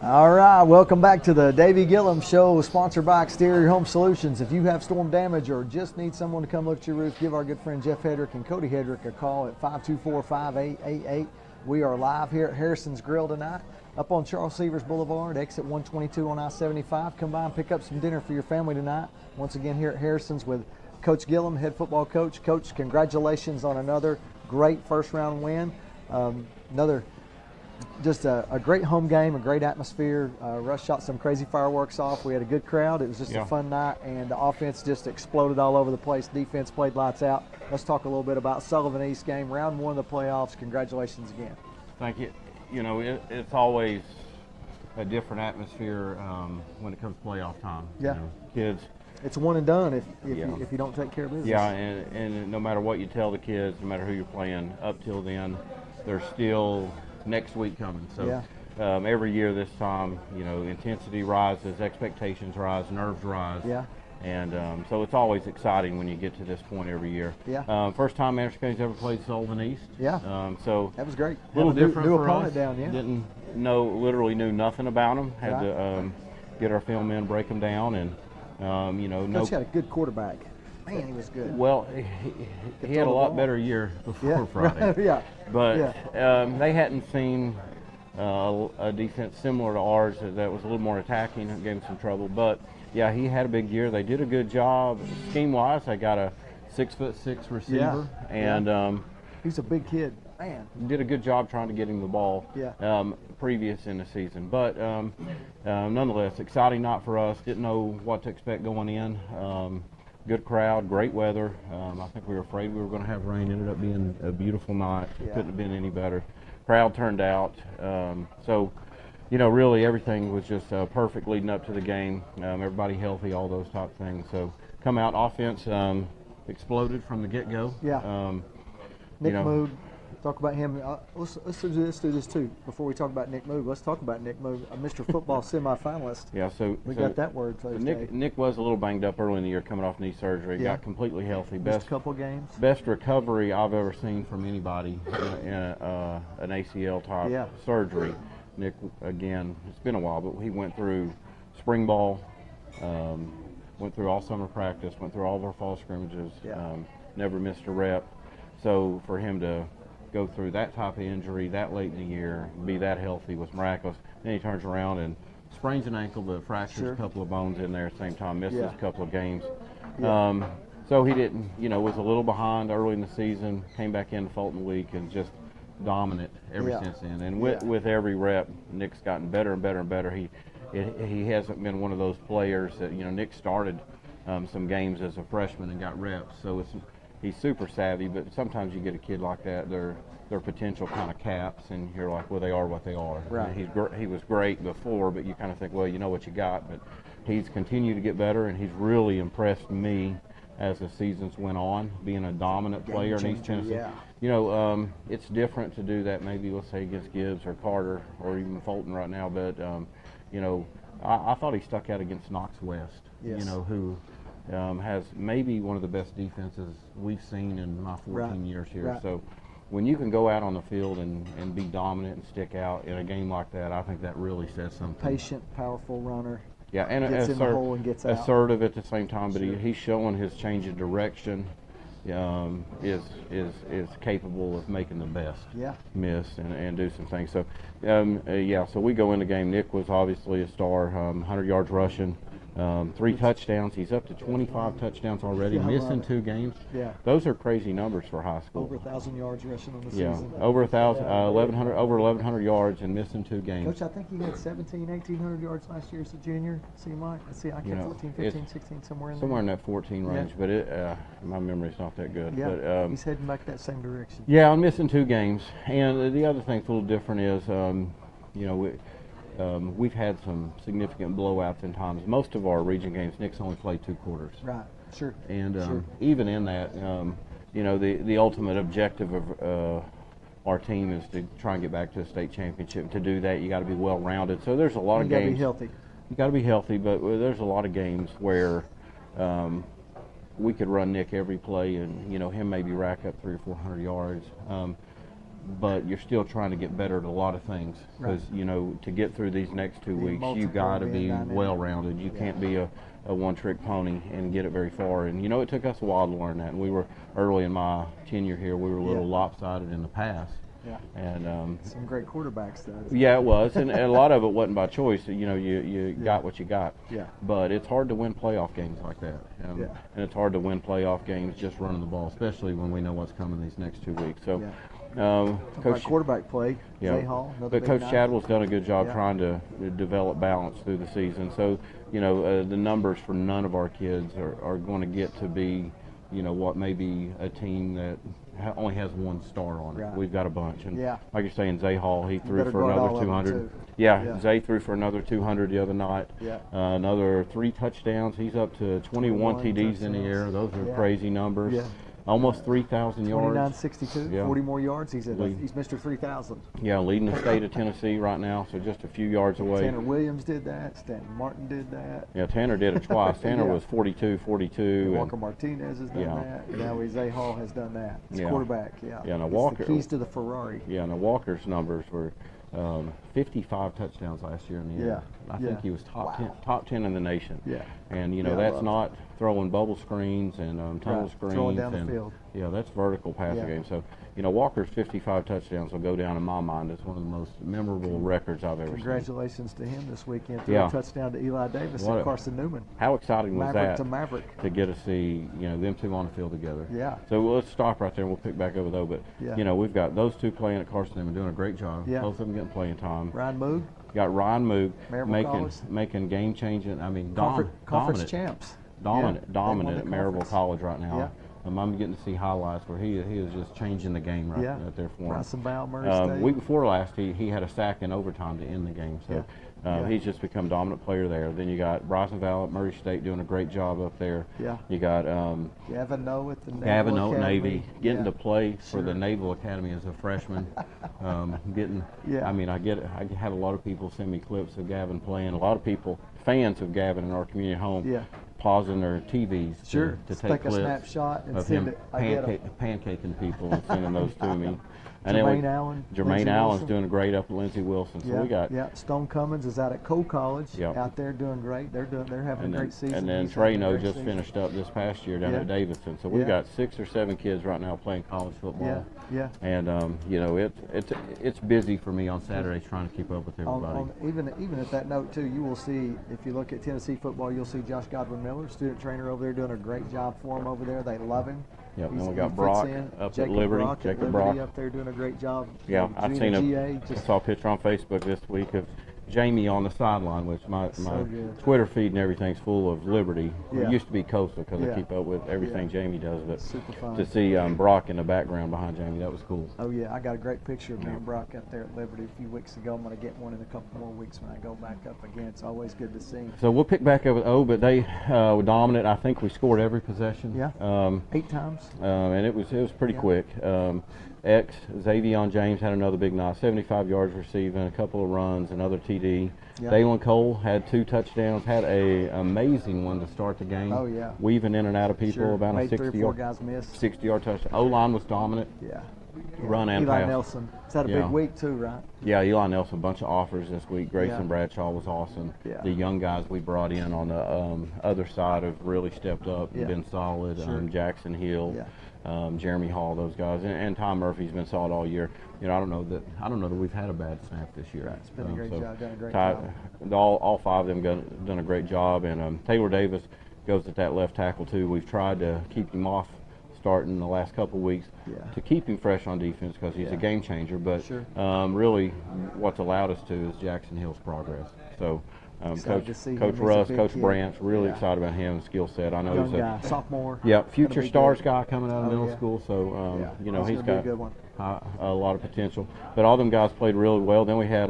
All right, welcome back to the Davey Gillum Show, sponsored by Exterior Home Solutions. If you have storm damage or just need someone to come look at your roof, give our good friend Jeff Hedrick and Cody Hedrick a call at 524-5888. We are live here at Harrison's Grill tonight, up on Charles Severs Boulevard, exit 122 on I-75. Come by and pick up some dinner for your family tonight. Once again here at Harrison's with Coach Gillum, head football coach. Coach, congratulations on another great first-round win. Just a great home game, a great atmosphere. Russ shot some crazy fireworks off. We had a good crowd. It was just a fun night, and the offense just exploded all over the place. Defense played lights out. Let's talk a little bit about Sullivan East game, round one of the playoffs. Congratulations again. Thank you. You know, it's always a different atmosphere when it comes to playoff time. Yeah. You know, kids. It's one and done if you don't take care of business. Yeah, and no matter what you tell the kids, no matter who you're playing, up till then, they're still next week coming. So every year this time, you know, intensity rises, expectations rise, nerves rise. Yeah. And so it's always exciting when you get to this point every year. Yeah. First time Anderson County's ever played Sullivan East. Yeah. So that was great. A little different new for opponent us. Down, yeah. Literally knew nothing about them. Had to get our film in, break them down, and you know. Coach had a good quarterback. Man, he was good. Well, he had a lot better year before Friday. Yeah. But they hadn't seen a defense similar to ours that was a little more attacking and gave him some trouble. But yeah, he had a big year. They did a good job scheme-wise. They got a 6'6" receiver, and he's a big kid. Man, did a good job trying to get him the ball. Previous in the season. But nonetheless, exciting night for us. Didn't know what to expect going in. Good crowd, great weather. I think we were afraid we were going to have rain. Ended up being a beautiful night. Couldn't have been any better. Crowd turned out. So, you know, really everything was just perfect leading up to the game. Everybody healthy, all those type of things. So, come out, offense exploded from the get-go. Nick Moog. Talk about him. Let's do this too. Before we talk about Nick Moog, let's talk about Nick Moog, a Mr. Football semifinalist. Yeah, so we got that word. Nick was a little banged up early in the year, coming off knee surgery. Got completely healthy. Missed a couple games. Best recovery I've ever seen from anybody in an ACL type surgery. Nick, again, it's been a while, but he went through spring ball, went through all summer practice, went through all of our fall scrimmages. Never missed a rep. So for him to go through that type of injury that late in the year, be that healthy was miraculous. Then he turns around and sprains an ankle, but fractures a couple of bones in there at the same time, misses a couple of games. So he didn't, you know, was a little behind early in the season, came back in the Fulton week and just dominant ever since then. And with every rep, Nick's gotten better and better and better. He hasn't been one of those players that, you know, Nick started some games as a freshman and got reps. So he's super savvy, but sometimes you get a kid like that, their potential kind of caps, and you're like, well, they are what they are. Right. He was great before, but you kind of think, well, you know what you got. But he's continued to get better, and he's really impressed me as the seasons went on, being a dominant player in East Tennessee. You know, it's different to do that maybe, let's say, against Gibbs or Carter or even Fulton right now, but, you know, I thought he stuck out against Knox West, you know, who has maybe one of the best defenses we've seen in my 14 years here. So when you can go out on the field and be dominant and stick out in a game like that, I think that really says something. Patient, powerful runner. Yeah, and gets in the hole and gets out. Assertive at the same time, but he's showing his change of direction. Is capable of making the best miss and do some things. So so we go in the game. Nick was obviously a star, 100 yards rushing, 3 touchdowns. He's up to 25 touchdowns already, missing 2 games. Those are crazy numbers for high school. Over 1,000 yards rushing on the season. Over 1,000, 1,100, over 1,100 yards and missing 2 games. Coach, I think he had 1,800 yards last year as a junior. Seemed like. I kept 14, 15, 16, somewhere in there. Somewhere in that 14 range, but my memory's not that good. Yeah, but, he's heading back that same direction. Yeah, I'm missing 2 games, and the other thing that's a little different is, you know, we've had some significant blowouts in times. Most of our region games, Nick's only played 2 quarters. Right. Sure. And even in that, you know, the ultimate objective of our team is to try and get back to a state championship. To do that, you got to be well-rounded. So there's a lot of games. You got to be healthy. You got to be healthy, but there's a lot of games where we could run Nick every play, and you know him maybe rack up 300 or 400 yards. but you're still trying to get better at a lot of things because you know, to get through these next 2 weeks, you got to be well-rounded. You can't be a one-trick pony and get it very far. And you know, it took us a while to learn that. And we were early in my tenure here. We were a little lopsided in the pass. Yeah. And some great quarterbacks, though. Yeah, it was, and a lot of it wasn't by choice. You know, you got what you got. Yeah. But it's hard to win playoff games like that. And it's hard to win playoff games just running the ball, especially when we know what's coming these next 2 weeks. So. Coach quarterback play, Zay Hall, but Coach Chadwell's done a good job trying to develop balance through the season. So, you know, the numbers for none of our kids are going to get to be, you know, what may be a team that only has one star on it. Right. We've got a bunch. And like you're saying, Zay Hall, he threw for another another 200. Zay threw for another 200 the other night. Another 3 touchdowns. He's up to 21 TDs in the air. Those are crazy numbers. Almost 3,000 yards. 29.62, 40 more yards. He's Mr. 3,000. Yeah, leading the state of Tennessee right now, so just a few yards away. Tanner Williams did that. Stanton Martin did that. Yeah, Tanner did it twice. Tanner was 42. And Walker Martinez has done that. Now Zay Hall has done that. He's quarterback, now Walker. The keys to the Ferrari. Yeah, now Walker's numbers were 55 touchdowns last year in the air. I think he was top 10 in the nation. And you know, that's not throwing bubble screens and tunnel screens. Throwing down the field. Yeah, that's vertical passing game. So, you know, Walker's 55 touchdowns will go down in my mind as one of the most memorable records I've ever seen. Congratulations to him this weekend. Threw a touchdown to Eli Davis and Carson Newman. How exciting was that? Maverick. To get to see, you know, them two on the field together. Yeah. So let's stop right there and we'll pick back over though. But, you know, we've got those two playing at Carson Newman doing a great job. Both of them getting playing time. Ryan Moog. Got Ryan Moog making game changing. I mean, conference champs. Dominant at Maryville College right now. I'm getting to see highlights where he is just changing the game right there for him. Bryson Bowell, Murray State. Week before last, he had a sack in overtime to end the game. So he's just become dominant player there. Then you got Bryson Bowell at Murray State doing a great job up there. You got Gavin Noe at the Navy getting to play for the Naval Academy as a freshman. I mean, I get it. I have a lot of people send me clips of Gavin playing. A lot of people, fans of Gavin in our community home, pausing their TVs to take clips a snapshot and of send him it. pancaking people and sending those to me. And Jermaine Allen's doing great up at Lindsey Wilson. So we got Stone Cummins is out at Cole College out there doing great. They're having a great season. And then Trano just finished up this past year down at Davidson. So we've got 6 or 7 kids right now playing college football. And you know, it's busy for me on Saturdays trying to keep up with everybody. Even at that note too, you will see, if you look at Tennessee football, you'll see Josh Godwin Miller, student trainer over there, doing a great job for them over there. They love him. And we got Brock up at Liberty. Jacob Brock up there doing a great job. I've seen I saw a picture on Facebook this week of Jamie on the sideline, which my Twitter feed and everything's full of Liberty. It used to be Coastal because I keep up with everything Jamie does, but to see Brock in the background behind Jamie, that was cool. Oh yeah, I got a great picture of me and Brock up there at Liberty a few weeks ago. I'm going to get one in a couple more weeks when I go back up again. It's always good to see. So we'll pick back up with but they were dominant. I think we scored every possession. 8 times. And it was pretty quick. Xavion James had another big night, 75 yards receiving, a couple of runs, another TD. Dalen Cole had 2 touchdowns, had a amazing one to start the game. Weaving in and out of people, about a 60-yard touchdown. O-line was dominant. Run and Eli pass. Nelson. It's had a big week too, right? Yeah, Eli Nelson, a bunch of offers this week. Grayson Bradshaw was awesome. The young guys we brought in on the other side have really stepped up and been solid. Jackson Hill. Jeremy Hall, those guys, and Tom Murphy's been solid all year. You know, I don't know that we've had a bad snap this year. It's been a great job, done a great job. All 5 of them done a great job, and Taylor Davis goes at that left tackle too. We've tried to keep him off starting the last couple of weeks to keep him fresh on defense because he's a game changer. But really, what's allowed us to is Jackson Hill's progress. So. Coach Russ, Coach Branch, really excited about him, skill set. I know he's a sophomore. Future stars guy coming out of middle school. So you know, he's got a lot of potential. But all them guys played really well. Then we had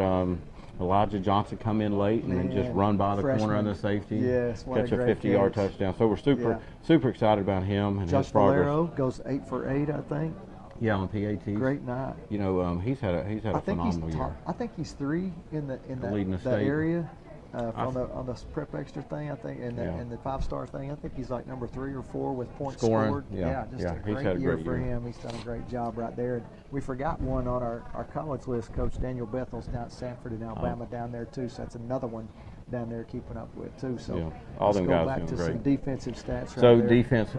Elijah Johnson come in late and then just run by the corner on the safety, catch a 50-yard touchdown. So we're super excited about him and his progress. Valero goes 8 for 8, I think. Yeah, on PATs. Great night. You know, he's had a phenomenal year. I think he's 3 in the leading the area. on the prep extra thing, I think, and the 5-star thing. I think he's like number 3 or 4 with points scored. Just a great year for him. He's done a great job right there. And we forgot one on our college list. Coach Daniel Bethel's down at Sanford in Alabama down there too. So that's another one down there keeping up with too. So all them guys back to great. some defensive stats. So there. Defense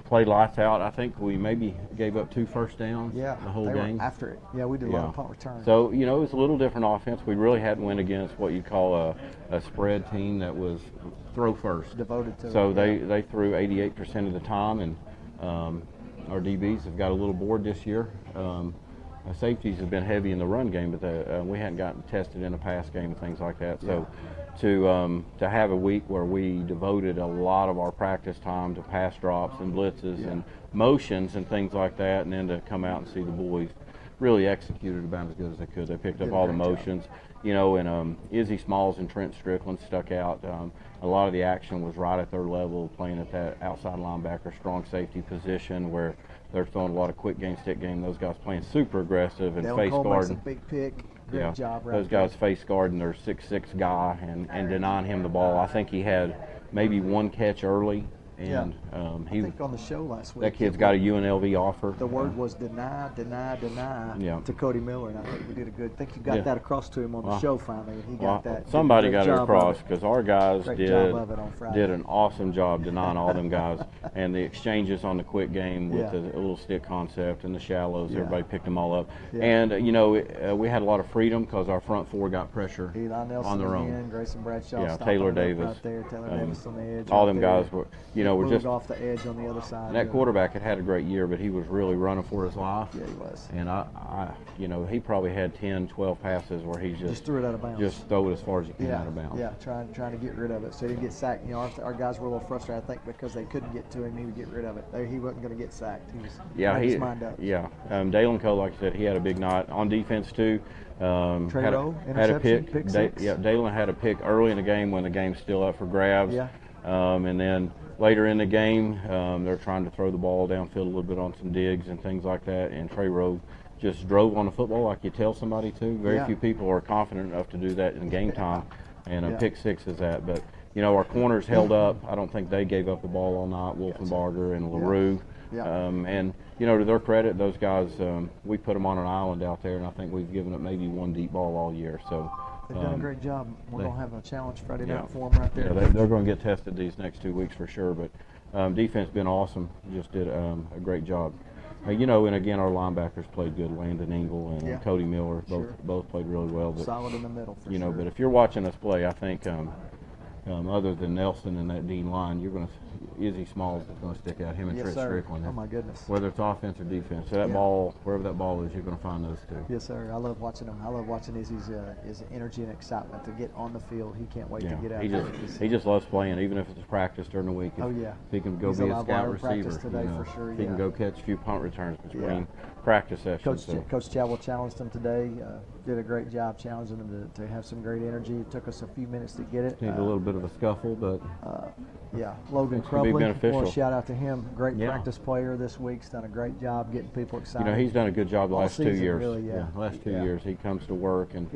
played lights out. I think we maybe gave up 2 first downs the whole game. After it. Yeah, we did a lot of punt returns. So it was a little different offense. We really hadn't went against what you call a spread team that was throw first. Devoted to so it. they threw 88% of the time, and our DBs have got a little bored this year. Safeties have been heavy in the run game, but we hadn't gotten tested in a pass game and things like that. So to have a week where we devoted a lot of our practice time to pass drops and blitzes and motions and things like that, and then to come out and see the boys really executed about as good as they could. They picked up all the motions, and Izzy Smalls and Trent Strickland stuck out. A lot of the action was right at their level, playing at that outside linebacker, strong safety position where they're throwing a lot of quick game, stick game. Those guys playing super aggressive and face guarding. A big pick. Great job right those guys face guarding their 6'6" guy and denying him the ball. I think he had maybe 1 catch early. And I think on the show last week, that kid's got a UNLV offer. The word was deny to Cody Miller, and I think we did a good. I think you got that across to him on the show finally, and he got that. Somebody got it across because our guys did an awesome job denying all them guys, and the exchanges on the quick game with the little stick concept and the shallows, everybody picked them all up. And we had a lot of freedom because our front 4 got pressure on their own. Grayson Bradshaw, Taylor Davis, right there, Taylor Davis on the edge. All them guys were. We're just off the edge on the other side. That quarterback had a great year, but he was really running for his life. Yeah, he was. And he probably had 10, 12 passes where he just threw it out of bounds. Just throw it as far as you can out of bounds. Yeah, trying to get rid of it so he didn't get sacked. Our guys were a little frustrated, I think, because they couldn't get to him. He would get rid of it. He wasn't going to get sacked. He was his mind up. Yeah. Dalen Cole, like I said, he had a big night on defense too. Had a pick. Dalen had a pick early in the game when the game's still up for grabs. Yeah. And then later in the game, they're trying to throw the ball downfield a little bit on some digs and things like that, and Trey Rowe just drove on the football like you tell somebody to. Very few people are confident enough to do that in game time, and pick 6 is that. But, our corners held up. I don't think they gave up the ball all night, Wolfenbarger and LaRue. And, to their credit, those guys, we put them on an island out there, and I think we've given up maybe 1 deep ball all year. So they've done a great job. We're going to have a challenge Friday night for them right there. Yeah, they're going to get tested these next 2 weeks for sure. But defense been awesome. Just did a great job. And again, our linebackers played good. Landon Ingle and Cody Miller both played really well. But, solid in the middle for sure. But if you're watching us play, I think other than Nelson and that Dean line, you're going to Izzy Smalls is going to stick out. Him and Trent Strickland. Oh my goodness. Whether it's offense or defense, so that ball, wherever that ball is, you're going to find those two. Yes, sir. I love watching him. I love watching Izzy's his energy and excitement to get on the field. He can't wait to get out. He just loves playing, even if it's practice during the week. If he can go be a scout receiver today for sure. He can go catch a few punt returns between practice sessions. Coach Chadwell challenged him today. Did a great job challenging him to have some great energy. It took us a few minutes to get it. Needed a little bit of a scuffle, but Logan Crumbly. Well, shout out to him. Great practice player this week. He's done a great job getting people excited. He's done a good job the last 2 years. Really, last 2 years, he comes to work and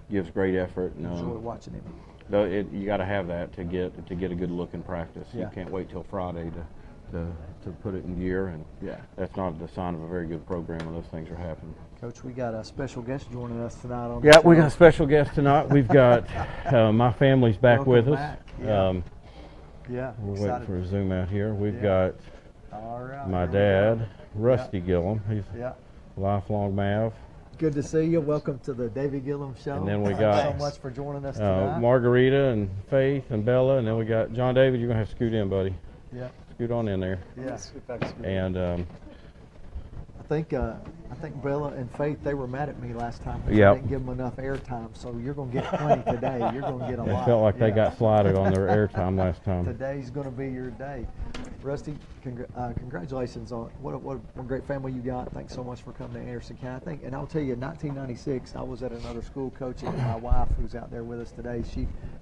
gives great effort. And, enjoy watching him. You got to have that to get a good look in practice. You can't wait till Friday to put it in gear, and that's not the sign of a very good program when those things are happening. Coach, we got a special guest joining us tonight on the show. We got a special guest tonight. We've got my family's back with us. We're waiting for a zoom out here. We've got my dad, Rusty Gillum. He's a lifelong Mav. Good to see you. Welcome to the Davey Gillum Show. And then we got Thanks so much for joining us tonight. Margarita and Faith and Bella, and then we got John David. You're gonna have to scoot in, buddy. Scoot on in there. And I think Bella and Faith, they were mad at me last time because I didn't give them enough airtime. So you're going to get plenty today. You're going to get a lot. It felt like they got slided on their airtime last time. Today's going to be your day. Rusty, congratulations on what a great family you got. Thanks so much for coming to Anderson County. And I'll tell you, in 1996, I was at another school coaching, and my wife, who's out there with us today,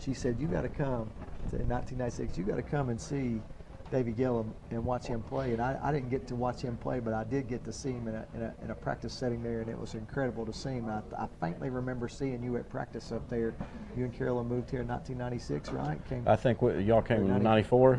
she said, you got to come, in 1996, you got to come and see Davey Gillum and watch him play. And I didn't get to watch him play, but I did get to see him in a practice setting there, and it was incredible to see him. I faintly remember seeing you at practice up there. You and Carolyn moved here in 1996, right? I think y'all came in 94?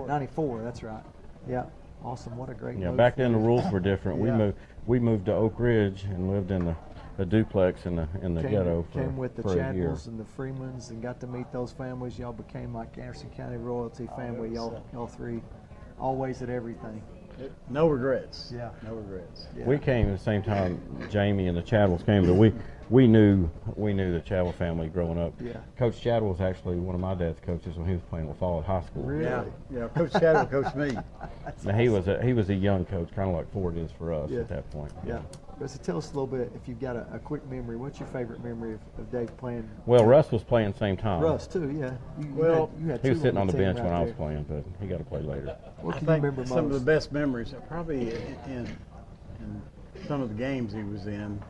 94, that's right. Yeah, awesome. What a great move. Back then the rules were different. Yeah. We moved to Oak Ridge and lived in a duplex in the ghetto for came with the for a year. Chadwells and the Freemans and got to meet those families. Y'all became like Anderson County royalty family. Y'all three, always at everything. No regrets. Yeah. No regrets. Yeah. We came at the same time Jamie and the Chadwells came, but we knew the Chadwell family growing up. Yeah. Coach Chadwell was actually one of my dad's coaches when he was playing with Fall at High School. Really? Yeah. Coach Chadwell coached me. Now, he was a young coach, kind of like Ford is for us at that point. Yeah. So tell us a little bit, if you've got a quick memory, what's your favorite memory of Dave playing? Well, Russ was playing the same time. Russ, too, yeah. You had He was sitting on the team bench right when I was there. playing, but he got to play later. What I can you think remember some of the most? best memories are probably in some of the games he was in.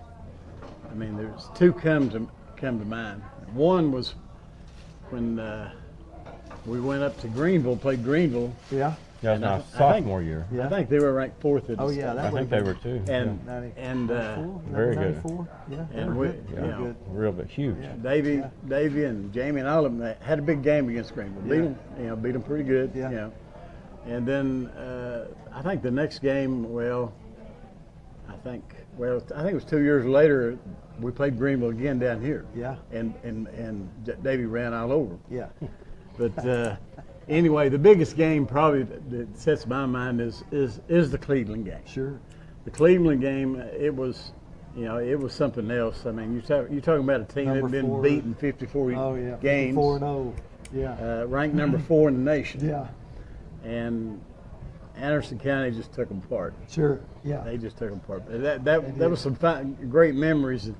I mean, there's two come to mind. One was when we went up to Greenville, played Greenville. Yeah. That was my sophomore year. Yeah. I think they were ranked fourth at the Oh, yeah. state. That I think they were too. And yeah. and Very good. 94? Yeah. they and were we, good. you They were know, good. Real bit huge. Yeah. Davey and Jamie and all of them had a big game against Greenville. Beat them pretty good. Yeah. You know. And then I think the next game, I think it was 2 years later. We played Greenville again down here. Yeah. And Davey ran all over. Yeah. But anyway, the biggest game probably that sets my mind is the Cleveland game. Sure. The Cleveland game, it was something else. I mean, you're talking about a team that had been beaten 54 games. 54-0. Yeah. Ranked number 4 in the nation. Yeah. And Anderson County just took them apart. Sure. Yeah. They just took them apart. That was some great memories.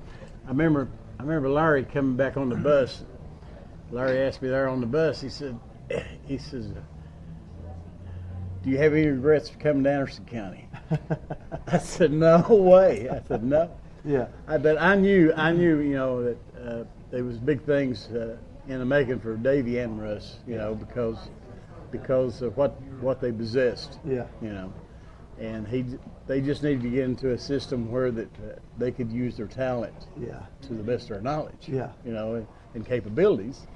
I remember Larry coming back on the bus. Larry asked me there on the bus. He says, "Do you have any regrets for coming to Anderson County?" I said, "No way." I said, "No." Yeah. But I knew, that there was big things in the making for Davey and Russ, because of what they possessed. Yeah. And they just needed to get into a system where that they could use their talent to the best of their knowledge. Yeah. And capabilities.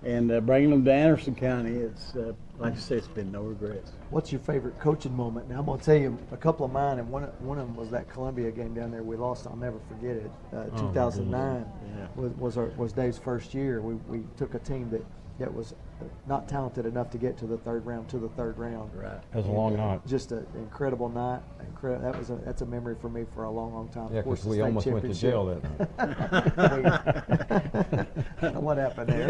And bringing them to Anderson County, it's like I said, it's been no regrets. What's your favorite coaching moment? Now I'm going to tell you a couple of mine, and one of them was that Columbia game down there we lost. I'll never forget it. 2009 was Dave's first year. We took a team that was not talented enough to get to the third round. Right. That was a long night. Just an incredible night. That's a memory for me for a long, long time. Yeah, of course, because we almost went to jail that night. I don't know what happened there.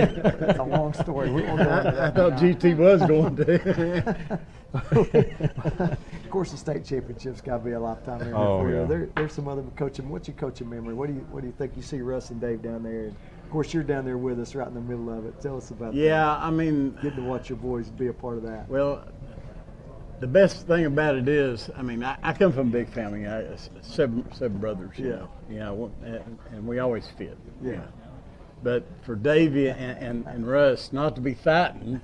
It's a long story. We won't go into that I thought now. GT was going to. Of course, the state championship's got to be a lifetime memory Oh, for you. yeah. There's some other coaching. What's your coaching memory? What do you think? You see Russ and Dave down there. And of course, you're down there with us, right in the middle of it. Tell us about that. Yeah, I mean, Getting to watch your boys be a part of that. well, the best thing about it is, I mean, I come from a big family. Seven brothers. And we always fit. Yeah. But for Davey and Russ not to be fighting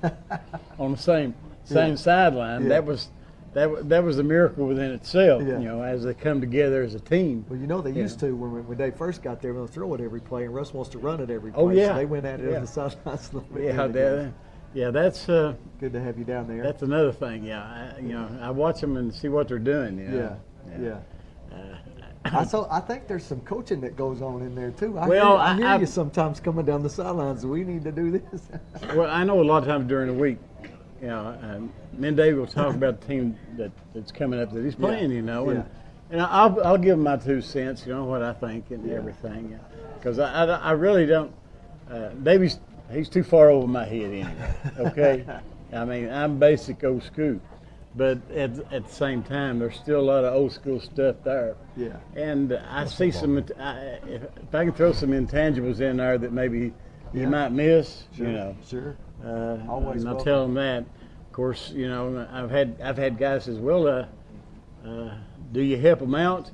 on the same sideline, Yeah. that was a miracle within itself. Yeah. As they come together as a team. Well, they used to when Dave first got there. They'll throw it every play, and Russ wants to run it every play. Oh, yeah. So they went at it Yeah. on the sidelines a little bit. That's Good to have you down there. that's another thing. I watch them and see what they're doing. Yeah. I think there's some coaching that goes on in there too. I hear I you sometimes coming down the sidelines. We need to do this. Well, I know a lot of times during the week, me and Dave will talk about the team that's coming up that he's playing, and I'll give him my 2 cents, what I think and everything, because I really don't. Davey's he's too far over my head anyway. Okay, I mean I'm basic old school, but at the same time there's still a lot of old school stuff there. Yeah. And I see some. If I can throw some intangibles in there that maybe you might miss, Sure. Always. And I'll tell them that. Of course, I've had guys says, "Well, do you help them out?"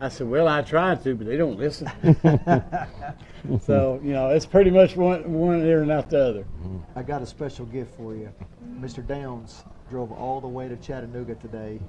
I said, "Well, I try to, but they don't listen." So it's pretty much one ear and out the other. I got a special gift for you, Mr. Downs. drove all the way to Chattanooga today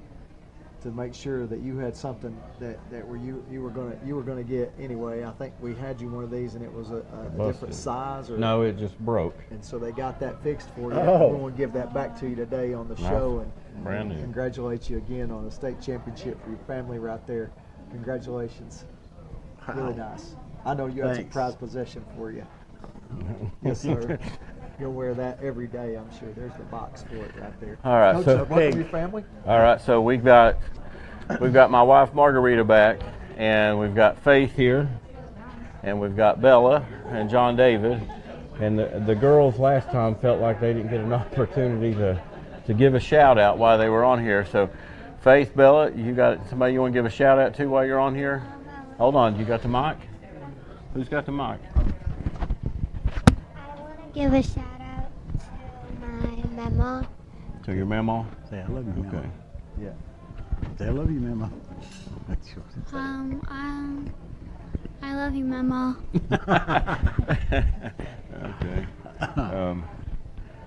to make sure that you had something that you were gonna get anyway. I think we had you one of these and it was a different size. Or, no, it just broke. And so they got that fixed for you. Oh. We want to give that back to you today on the show Brand new. Congratulate you again on the state championship for your family right there. Congratulations. Really nice. I know you had some prized possession for you. Yes, sir. You'll wear that every day, I'm sure. There's the box for it right there. All right, Coach, so welcome your family. All right, so we've got my wife Margarita back, and we've got Faith here, and we've got Bella and John David, and the girls last time felt like they didn't get an opportunity to give a shout out while they were on here. So, Faith, Bella, you got somebody you want to give a shout out to while you're on here? Hold on, you got the mic? Who's got the mic? I want to give a shout out to my mama. To your mama? Say I love you, Mama. Okay. Yeah. Say I love you, Mama. I love you, Mama. Okay.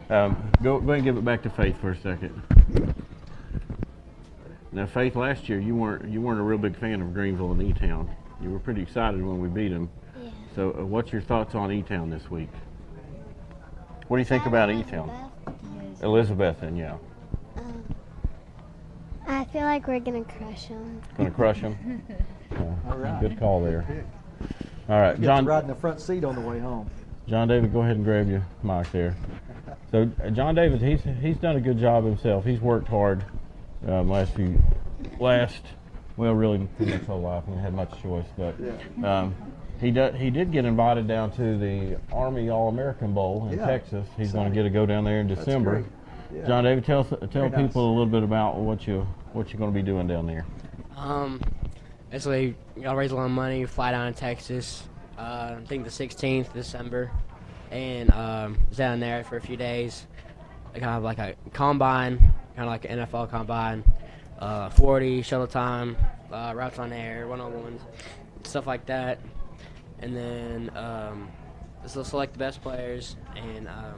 Go ahead and give it back to Faith for a second. Now, Faith, last year you weren't a real big fan of Greenville and E-Town. You were pretty excited when we beat them. Yeah. So, what's your thoughts on E-Town this week? What do you think about E-Town? Elizabethan, yeah. I feel like we're gonna crush them. Going to crush them. All right. Good call there. Good pick. All right, You get John. to ride in the front seat on the way home. John David, go ahead and grab your mic there. So John David, he's done a good job himself. He's worked hard well, really pretty much whole life. He hadn't had much choice, but he did get invited down to the Army All-American Bowl in Texas. He's going to go down there in December. Yeah. John David, tell people nice. a little bit about what you're going to be doing down there. Basically, gotta raise a lot of money, fly down to Texas. I think the 16th December, and down there for a few days. I kind of like a combine, kind of like an NFL combine, 40 shuttle time, routes on air, 101s, stuff like that. And then they'll select the best players, and I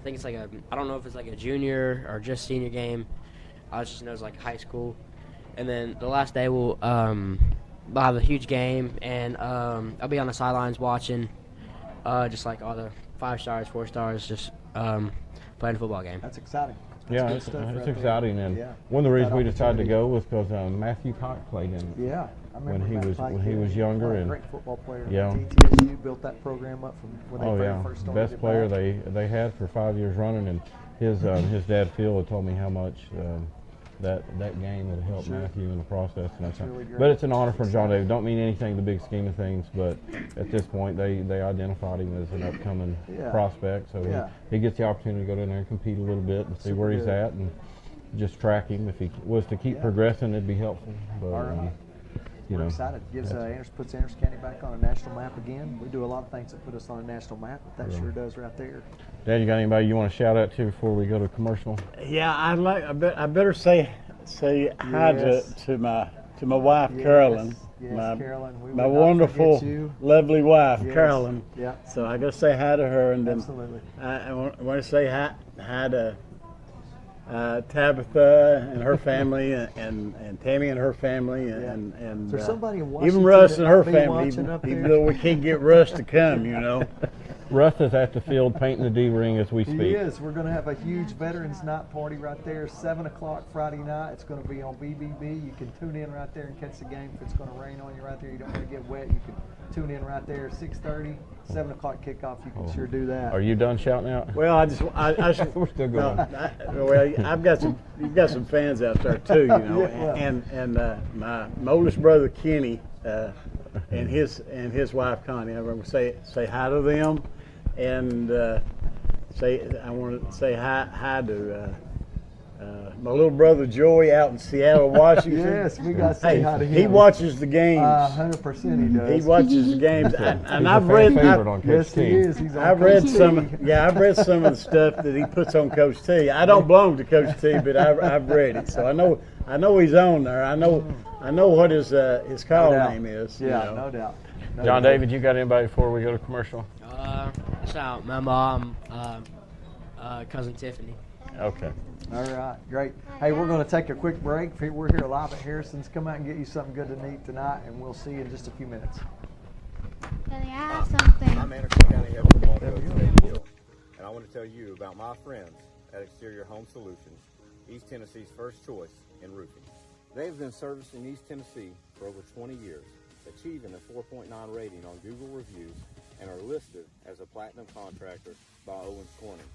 think it's like I don't know if it's like a junior or just senior game. I just know it's like high school. And then the last day we'll have a huge game, and I'll be on the sidelines watching, just like all the 5 stars, 4 stars, just playing a football game. That's exciting. Yeah, good it's stuff right exciting, there. and Yeah. one of the reasons That we decided to opportunity. go was because Matthew Cox played in it. Yeah, I remember When he Matt was- Pike, when he yeah. was younger, What a and- great football player. Yeah. TTSU built that program up from when they Oh very yeah, first started. best it player back. they had for 5 years running, and his dad Phil had told me how much that game had helped Sure. Matthew in the process. And That's really great. But it's an honor for John David. Don't mean anything in the big scheme of things, but at this point they identified him as an upcoming Yeah. prospect, so Yeah. he gets the opportunity to go down there and compete a little bit and see Super where he's good. at, and just track him. If he was to keep Yeah. progressing, it'd be helpful. But All right. you We're know, excited. Puts Anderson County back on a national map again. We do a lot of things that put us on a national map, but that Yeah. sure does right there. Dad, you got anybody you want to shout out to before we go to commercial? Yeah, I better say hi Yes. to my wife Yes, Carolyn, yes, Carolyn. We my would not wonderful, forget you. lovely wife Yes. Carolyn. Yeah, So I gotta say hi to her, and then absolutely. I want to say hi to Tabitha and her family, and Tammy and her family, and Is there somebody in Washington even Russ that and her might be family. watching up Even there? though we can't get Russ to come, you know. Russ is at the field painting the D ring as we speak. He is. We're going to have a huge Veterans Night party right there, 7 o'clock Friday night. It's going to be on BBB. You can tune in right there and catch the game. If it's going to rain on you right there, you don't want to get wet, you can tune in right there. 6:30, 7 o'clock kickoff. You can sure do that. Are you done shouting out? Well, I should. We're still going. You've got some fans out there too, you know, Yeah. and my oldest brother Kenny and his wife Connie. I'm going to say hi to them, and I want to say hi to my little brother Joey out in Seattle, Washington. Yes, we got to say Hey, hi to him. he watches the games. 100% he does. He watches the games, and He's I've a fan read. favorite on Coach Yes, he T. is. He's on I've read Coach T. I've read some of the stuff that he puts on Coach T. I don't belong to Coach T, but I've read it, so I know he's on there. I know what his call No doubt. name is. Yeah, you know. no doubt. No John doubt. David, you got anybody before we go to commercial? Shout out my mom, cousin Tiffany. Okay. All right, great. Hey, we're going to take a quick break. We're here live at Harrison's. Come out and get you something good to eat tonight, and we'll see you in just a few minutes. Daddy, I have something. I'm Anderson County Head Football Coach Davey Gillum, and I want to tell you about my friends at Exterior Home Solutions, East Tennessee's first choice in roofing. They've been servicing East Tennessee for over 20 years, achieving a 4.9 rating on Google reviews, and are listed as a platinum contractor by Owens Corning.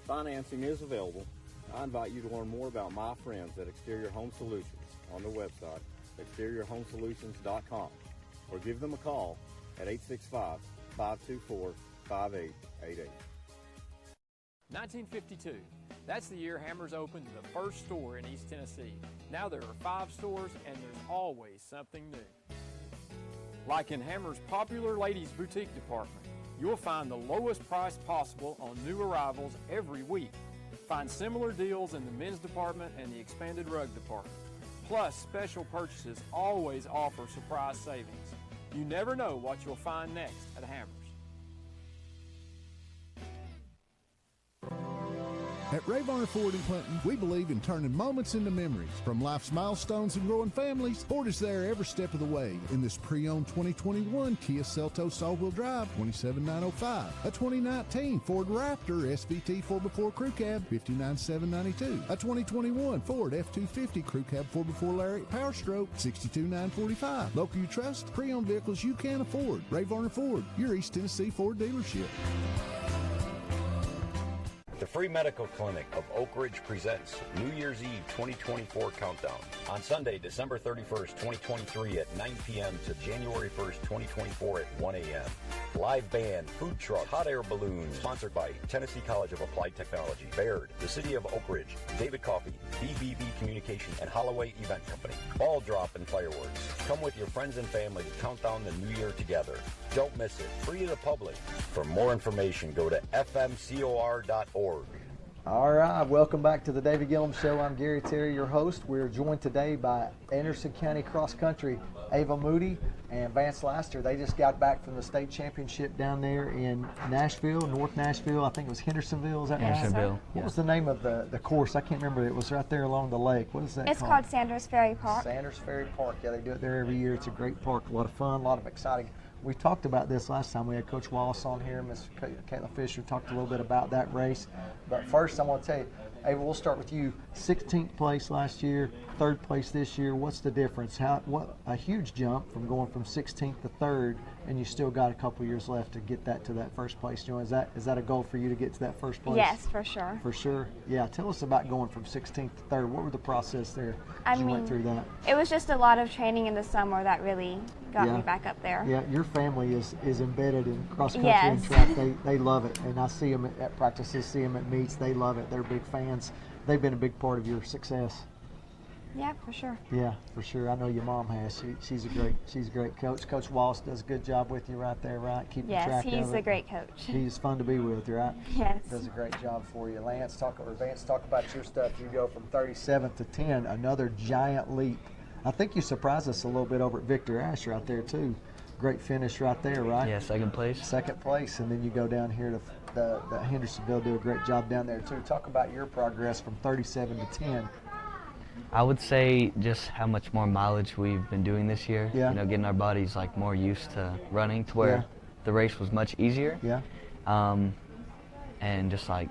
Financing is available. I invite you to learn more about my friends at Exterior Home Solutions on their website, exteriorhomesolutions.com, or give them a call at 865-524-5888. 1952. That's the year Hammers opened the first store in East Tennessee. Now there are 5 stores, and there's always something new. Like in Hammers' popular ladies' boutique department, you'll find the lowest price possible on new arrivals every week. Find similar deals in the men's department and the expanded rug department. Plus, special purchases always offer surprise savings. You never know what you'll find next at Hammers. At Ray Varner Ford in Clinton, we believe in turning moments into memories. From life's milestones and growing families, Ford is there every step of the way. In this pre-owned 2021 Kia Seltos all-wheel drive, $27,905. A 2019 Ford Raptor SVT 4x4 Crew Cab, $59,792. A 2021 Ford F-250 Crew Cab 4x4 Lariat Power Stroke, $62,945. Local you trust, pre-owned vehicles you can afford. Ray Varner Ford, your East Tennessee Ford dealership. The Free Medical Clinic of Oak Ridge presents New Year's Eve 2024 Countdown on Sunday, December 31st, 2023 at 9 p.m. to January 1st, 2024 at 1 a.m. Live band, food truck, hot air balloons, sponsored by Tennessee College of Applied Technology, Baird, the City of Oak Ridge, David Coffey, BBB Communications, and Holloway Event Company. Ball drop and fireworks. Come with your friends and family to count down the new year together. Don't miss it. Free to the public. For more information, go to fmcor.org. All right, welcome back to the Davey Gillum Show. I'm Gary Terry, your host. We're joined today by Anderson County Cross Country, Ava Moody and Vance Laster. They just got back from the state championship down there in Nashville, North Nashville. I think it was Hendersonville, is that right? Hendersonville. What was the name of the course? I can't remember. It was right there along the lake. What is that It's called? called Sanders Ferry Park. Sanders Ferry Park. Yeah, they do it there every year. It's a great park, a lot of fun, a lot of exciting. We talked about this last time. We had Coach Wallace on here. Miss Caitlin Fisher talked a little bit about that race. But first, I want to tell you, Ava, we'll start with you. 16th place last year, 3rd place this year. What's the difference? What a huge jump from going from 16th to 3rd, and you still got a couple years left to get that to that first place. Is that a goal for you to get to that first place? Yes, for sure. For sure. Yeah. Tell us about going from 16th to 3rd. What were the process there as you went through that? It was just a lot of training in the summer that really got me back up there. Yeah, your family is embedded in cross country Yes. and track. They love it, and I see them at practices, see them at meets. They love it. They're big fans. They've been a big part of your success. Yeah, for sure. Yeah, for sure. I know your mom has. She's a great coach. Coach Wallace does a good job with you right there, right? Keeping track of it. Yes, he's a great coach. He's fun to be with, right? Yes. Does a great job for you. Vance, talk about your stuff. You go from 37th to 10, another giant leap. I think you surprised us a little bit over at Victor Ash right there too. Great finish right there, right? Yeah, second place. Second place, and then you go down here to the Hendersonville, do a great job down there too. Talk about your progress from 37 to 10. I would say just how much more mileage we've been doing this year. Yeah. You know, getting our bodies like more used to running to where the race was much easier. Yeah. And just like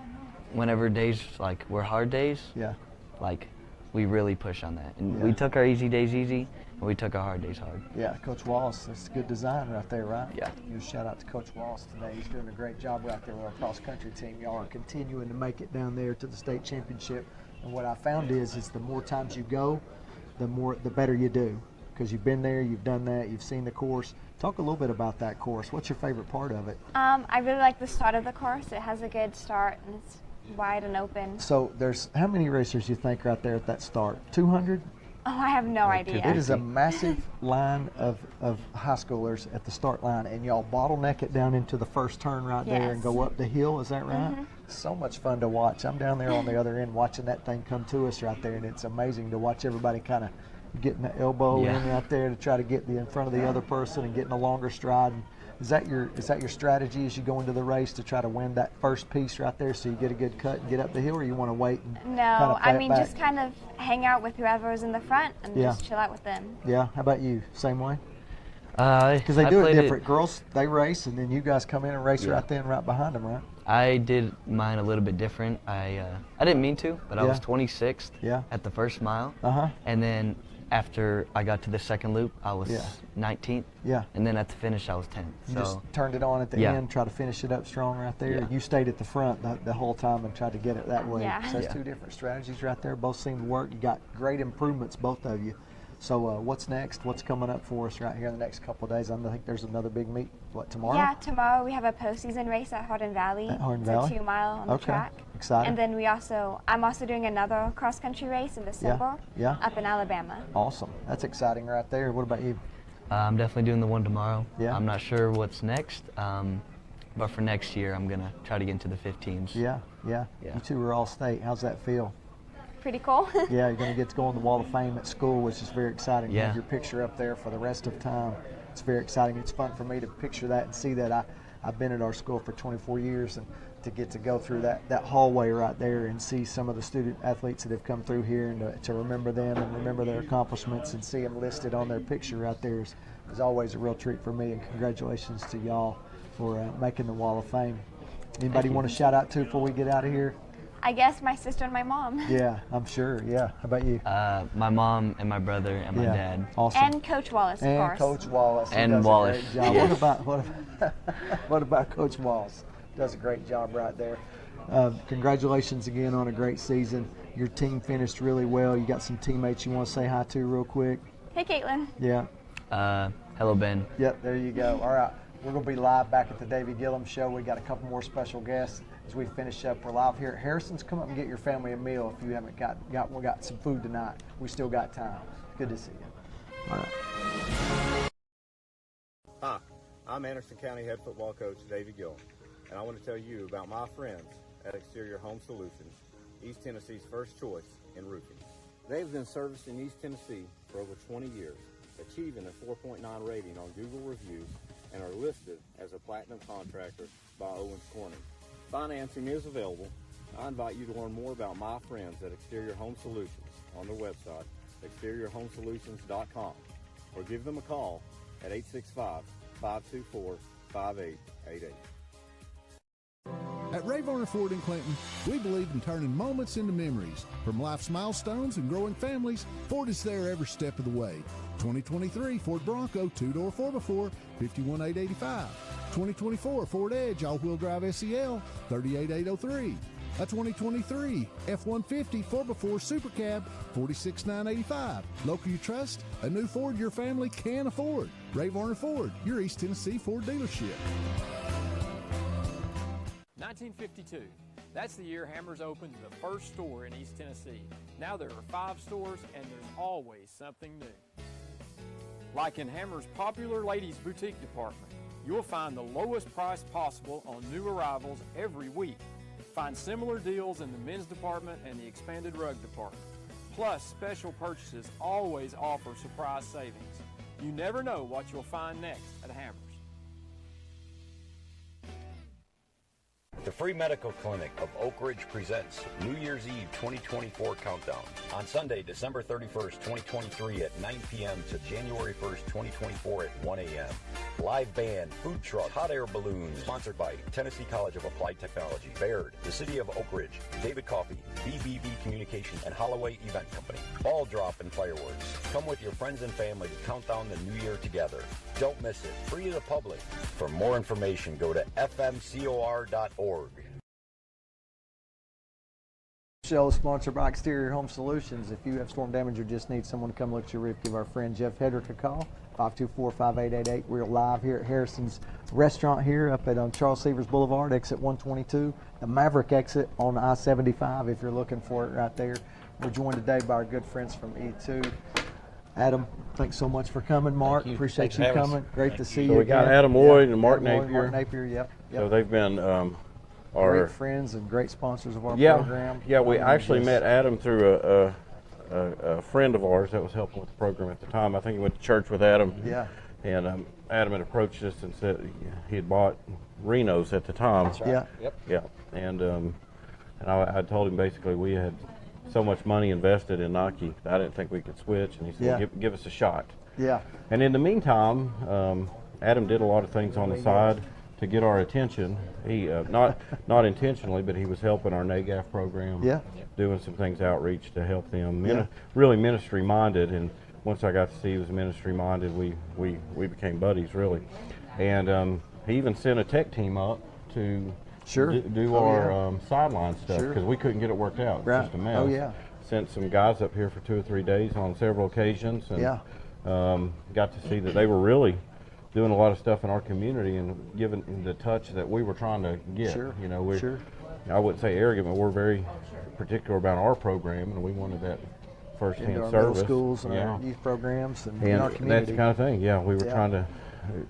whenever days like were hard days. Yeah. Like we really push on that, and we took our easy days easy, and we took our hard days hard. Yeah, Coach Wallace, that's good design right there, right? Yeah. You shout out to Coach Wallace today. He's doing a great job right there with our cross country team. Y'all are continuing to make it down there to the state championship. And what I found is the more times you go, the better you do, because you've been there, you've done that, you've seen the course. Talk a little bit about that course. What's your favorite part of it? I really like the start of the course. It has a good start, and it's wide and open. So there's how many racers you think right there at that start? 200? Oh, I have no idea. It is a massive line of high schoolers at the start line, and y'all bottleneck it down into the first turn right there and go up the hill. Is that right? Mm-hmm. So much fun to watch. I'm down there on the other end watching that thing come to us right there, and it's amazing to watch everybody kind of getting the elbow in right there to try to get in front of the other person and getting a longer stride. And Is that your strategy as you go into the race to try to win that first piece right there so you get a good cut and get up the hill, or you want to wait and No, I mean just kind of hang out with whoever's in the front and just chill out with them. Yeah. How about you? Same way? Because they do it different. Girls, they race, and then you guys come in and race right then, right behind them, right? I did mine a little bit different. I didn't mean to, but I was 26th at the first mile. And then after I got to the second loop, I was 19th. Yeah. And then at the finish, I was 10th. You just turned it on at the end, try to finish it up strong right there. Yeah. You stayed at the front the whole time and tried to get it that way. Yeah. So that's two different strategies right there. Both seem to work. You got great improvements, both of you. So what's next? What's coming up for us right here in the next couple of days? I think there's another big meet. What, tomorrow? Yeah, tomorrow we have a postseason race at Hardin Valley. At Hardin Valley? It's a 2-mile on the track. Exciting. And then I'm also doing another cross-country race in December up in Alabama. Awesome. That's exciting right there. What about you? I'm definitely doing the one tomorrow. Yeah. I'm not sure what's next, but for next year, I'm going to try to get into the 15s. Yeah. You two are all state. How's that feel? Pretty cool. Yeah, you're going to get to go on the Wall of Fame at school, which is very exciting. Yeah. You have your picture up there for the rest of time. It's very exciting. It's fun for me to picture that and see that. I've been at our school for 24 years, and to get to go through that hallway right there and see some of the student athletes that have come through here, and to remember them and remember their accomplishments and see them listed on their picture right there is always a real treat for me. And congratulations to y'all for making the Wall of Fame. Anybody want to shout out to before we get out of here? I guess my sister and my mom. Yeah, I'm sure. Yeah. How about you? My mom and my brother and my dad. Awesome. And Coach Wallace, of course. And Coach Wallace. And Wallace. Yeah. What about Coach Wallace? Does a great job right there. Congratulations again on a great season. Your team finished really well. You got some teammates you want to say hi to real quick? Hey, Caitlin. Yeah. Hello, Ben. Yep, there you go. All right. We're going to be live back at the Davey Gillum Show. We got a couple more special guests as we finish up. We're live here at Harrison's. Come up and get your family a meal if you haven't got some food tonight. We still got time. Good to see you. All right. Hi, I'm Anderson County Head Football Coach Davey Gillum, and I want to tell you about my friends at Exterior Home Solutions, East Tennessee's first choice in roofing. They've been servicing East Tennessee for over 20 years, achieving a 4.9 rating on Google Reviews, and are listed as a platinum contractor by Owens Corning. Financing is available. I invite you to learn more about my friends at Exterior Home Solutions on their website, exteriorhomesolutions.com, or give them a call at 865-524-5888. At Ray Varner Ford in Clinton, we believe in turning moments into memories. From life's milestones and growing families, Ford is there every step of the way. 2023 Ford Bronco 2-door 4x4, $51,885. 2024 Ford Edge all-wheel drive SEL, $38,803. A 2023 F-150 4x4 Super Cab, $46,985. Local you trust, a new Ford your family can afford. Ray Varner Ford, your East Tennessee Ford dealership. 1952. That's the year Hammers opened the first store in East Tennessee. Now there are 5 stores, and there's always something new. Like in Hammers' popular ladies' boutique department, you'll find the lowest price possible on new arrivals every week. Find similar deals in the men's department and the expanded rug department. Plus, special purchases always offer surprise savings. You never know what you'll find next at Hammers. The Free Medical Clinic of Oak Ridge presents New Year's Eve 2024 Countdown on Sunday, December 31st, 2023 at 9 p.m. to January 1st, 2024 at 1 a.m. Live band, food truck, hot air balloons, sponsored by Tennessee College of Applied Technology, Baird, the City of Oak Ridge, David Coffee, BBB Communication, and Holloway Event Company. Ball drop and fireworks. Come with your friends and family to count down the new year together. Don't miss it. Free to the public. For more information, go to fmcor.org. Show sponsored by Exterior Home Solutions. If you have storm damage or just need someone to come look at your roof, give our friend Jeff Hedrick a call, 524-5888. We're live here at Harrison's Restaurant here up at Charles Severs Boulevard, exit 122, the Maverick exit on I-75 if you're looking for it right there. We're joined today by our good friends from E2. Adam, thanks so much for coming. Mark, appreciate you coming. Great to see you. So we got Adam Lloyd and Mark Napier. Mark Napier, yep. So they've been our great friends and great sponsors of our program. Yeah, we actually met Adam through a friend of ours that was helping with the program at the time. I think he went to church with Adam. Yeah. And Adam had approached us and said he had bought Reno's at the time. That's right. Yeah. Yep. Yeah, and I told him basically we had so much money invested in Nike that I didn't think we could switch, and he said, well, give us a shot. Yeah. And in the meantime, Adam did a lot of things on the side to get our attention. He not intentionally, but he was helping our NAGAF program. Yeah. Doing some things outreach to help them. Yeah. Really ministry minded, and once I got to see he was ministry minded, we became buddies really. And he even sent a tech team up to do our sideline stuff because we couldn't get it worked out. It was just a mess. Oh yeah. Sent some guys up here for 2 or 3 days on several occasions, and got to see that they were really doing a lot of stuff in our community and giving the touch that we were trying to get. Sure. You know, I wouldn't say arrogant, but we're very particular about our program, and we wanted that first-hand our service. Middle schools and our youth programs and in our community. That's the kind of thing. Yeah, we were trying to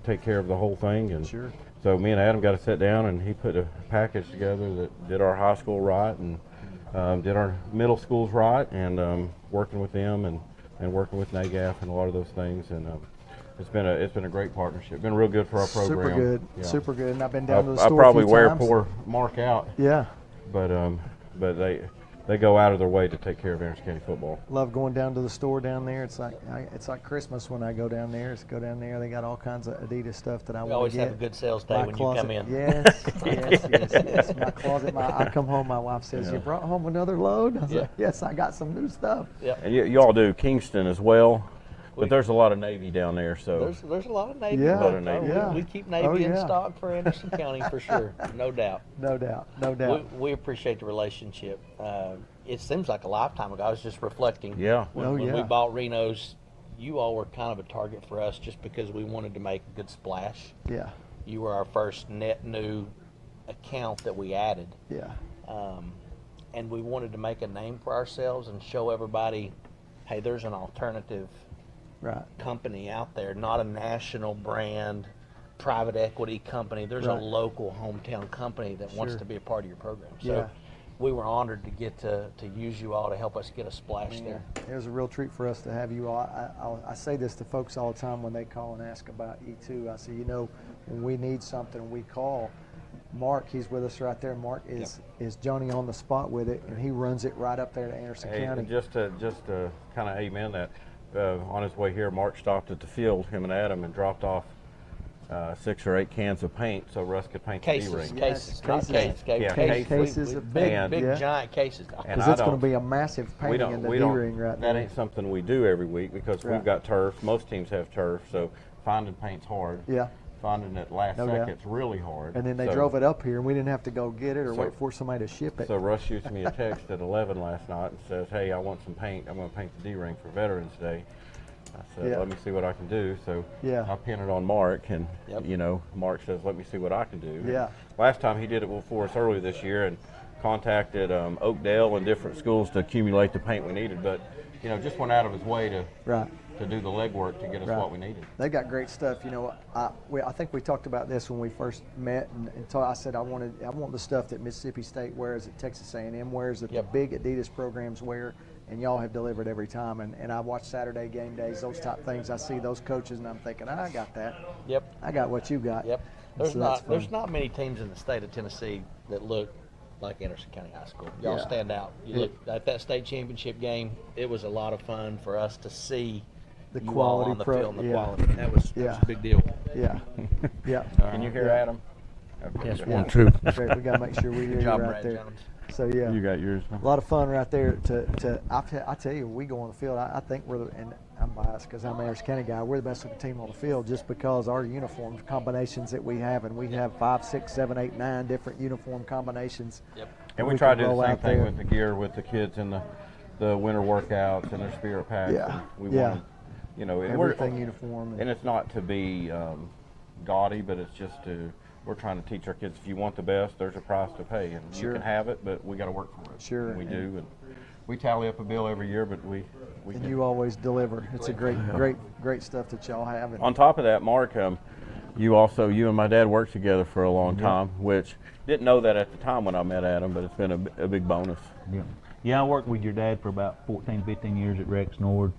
take care of the whole thing, and so me and Adam got to sit down, and he put a package together that did our high school right and did our middle schools right, and working with them and working with NAGAF and a lot of those things, and it's been a great partnership. Been real good for our program. Super good, super good. And I've been down to the store I probably a few wear times. poor Mark out. Yeah. But they go out of their way to take care of Anderson County football. Love going down to the store down there. It's like Christmas when I go down there. They got all kinds of Adidas stuff that I want to get. We always have a good sales day when you come in. Yes, yes. My closet. I come home. My wife says, "You brought home another load?" I was like, "Yes, I got some new stuff." Yeah. And you all do Kingston as well. But there's a lot of Navy down there, so there's a lot of Navy. Yeah, we keep Navy in stock for Anderson County for sure, no doubt. No doubt. We appreciate the relationship. It seems like a lifetime ago. I was just reflecting. Yeah. When we bought Reno's, you all were kind of a target for us just because we wanted to make a good splash. Yeah. You were our first net new account that we added. Yeah. And we wanted to make a name for ourselves and show everybody, hey, there's an alternative company out there, not a national brand, private equity company. There's a local hometown company that wants to be a part of your program. So we were honored to get to use you all to help us get a splash there. It was a real treat for us to have you all. I say this to folks all the time when they call and ask about E2. I say, when we need something, we call Mark. He's with us right there. Mark is Johnny on the spot with it, and he runs it right up there to Anderson County. Just to kind of amen that. On his way here, Mark stopped at the field, him and Adam, and dropped off 6 or 8 cans of paint so Russ could paint the D-ring. Cases of big giant cases. Because it's going to be a massive painting in the D-ring right there. That ain't something we do every week because we've got turf. Most teams have turf, so finding paint's hard. Yeah. Finding it last second's really hard. And then they drove it up here, and we didn't have to go get it or wait for somebody to ship it. So Russ shoots me a text at 11 last night and says, hey, I want some paint. I'm going to paint the D-ring for Veterans Day. I said, let me see what I can do. So I pinned it on Mark, and Mark says, let me see what I can do. Yeah. Last time he did it for us early this year and contacted Oakdale and different schools to accumulate the paint we needed, but just went out of his way to do the legwork to get us what we needed. They got great stuff. I think we talked about this when we first met, and I said I want the stuff that Mississippi State wears, that Texas A&M wears, that the big Adidas programs wear, and y'all have delivered every time. And I watch Saturday game days, those type things. I see those coaches, and I'm thinking, I got that. Yep. I got what you got. Yep. There's not many teams in the state of Tennessee that look like Anderson County High School. Y'all stand out. You look at that state championship game. It was a lot of fun for us to see the you quality all on the field and the quality. That was a big deal. Yeah. Yeah. Can you hear Adam? Yes, 1, 2. Great. We got to make sure we hear you right there. Jones. So you got yours. A lot of fun right there. I tell you, we go on the field. I think and I'm biased because I'm an Anderson County guy. We're the best looking team on the field just because our uniform combinations that we have, and we have 5, 6, 7, 8, 9 different uniform combinations. Yep. And we try to do the same thing with the gear with the kids and the winter workouts and their spirit packs. Yeah. We want everything uniform. And it's not to be gaudy, but it's just we're trying to teach our kids, if you want the best, there's a price to pay, and you can have it, but we got to work for it. Sure. And we do, and we tally up a bill every year, but we and you always deliver. It's a great stuff that y'all have. On top of that, Mark, you and my dad worked together for a long time, which didn't know that at the time when I met Adam, but it's been a big bonus. Yeah, I worked with your dad for about 14, 15 years at Rex Nord.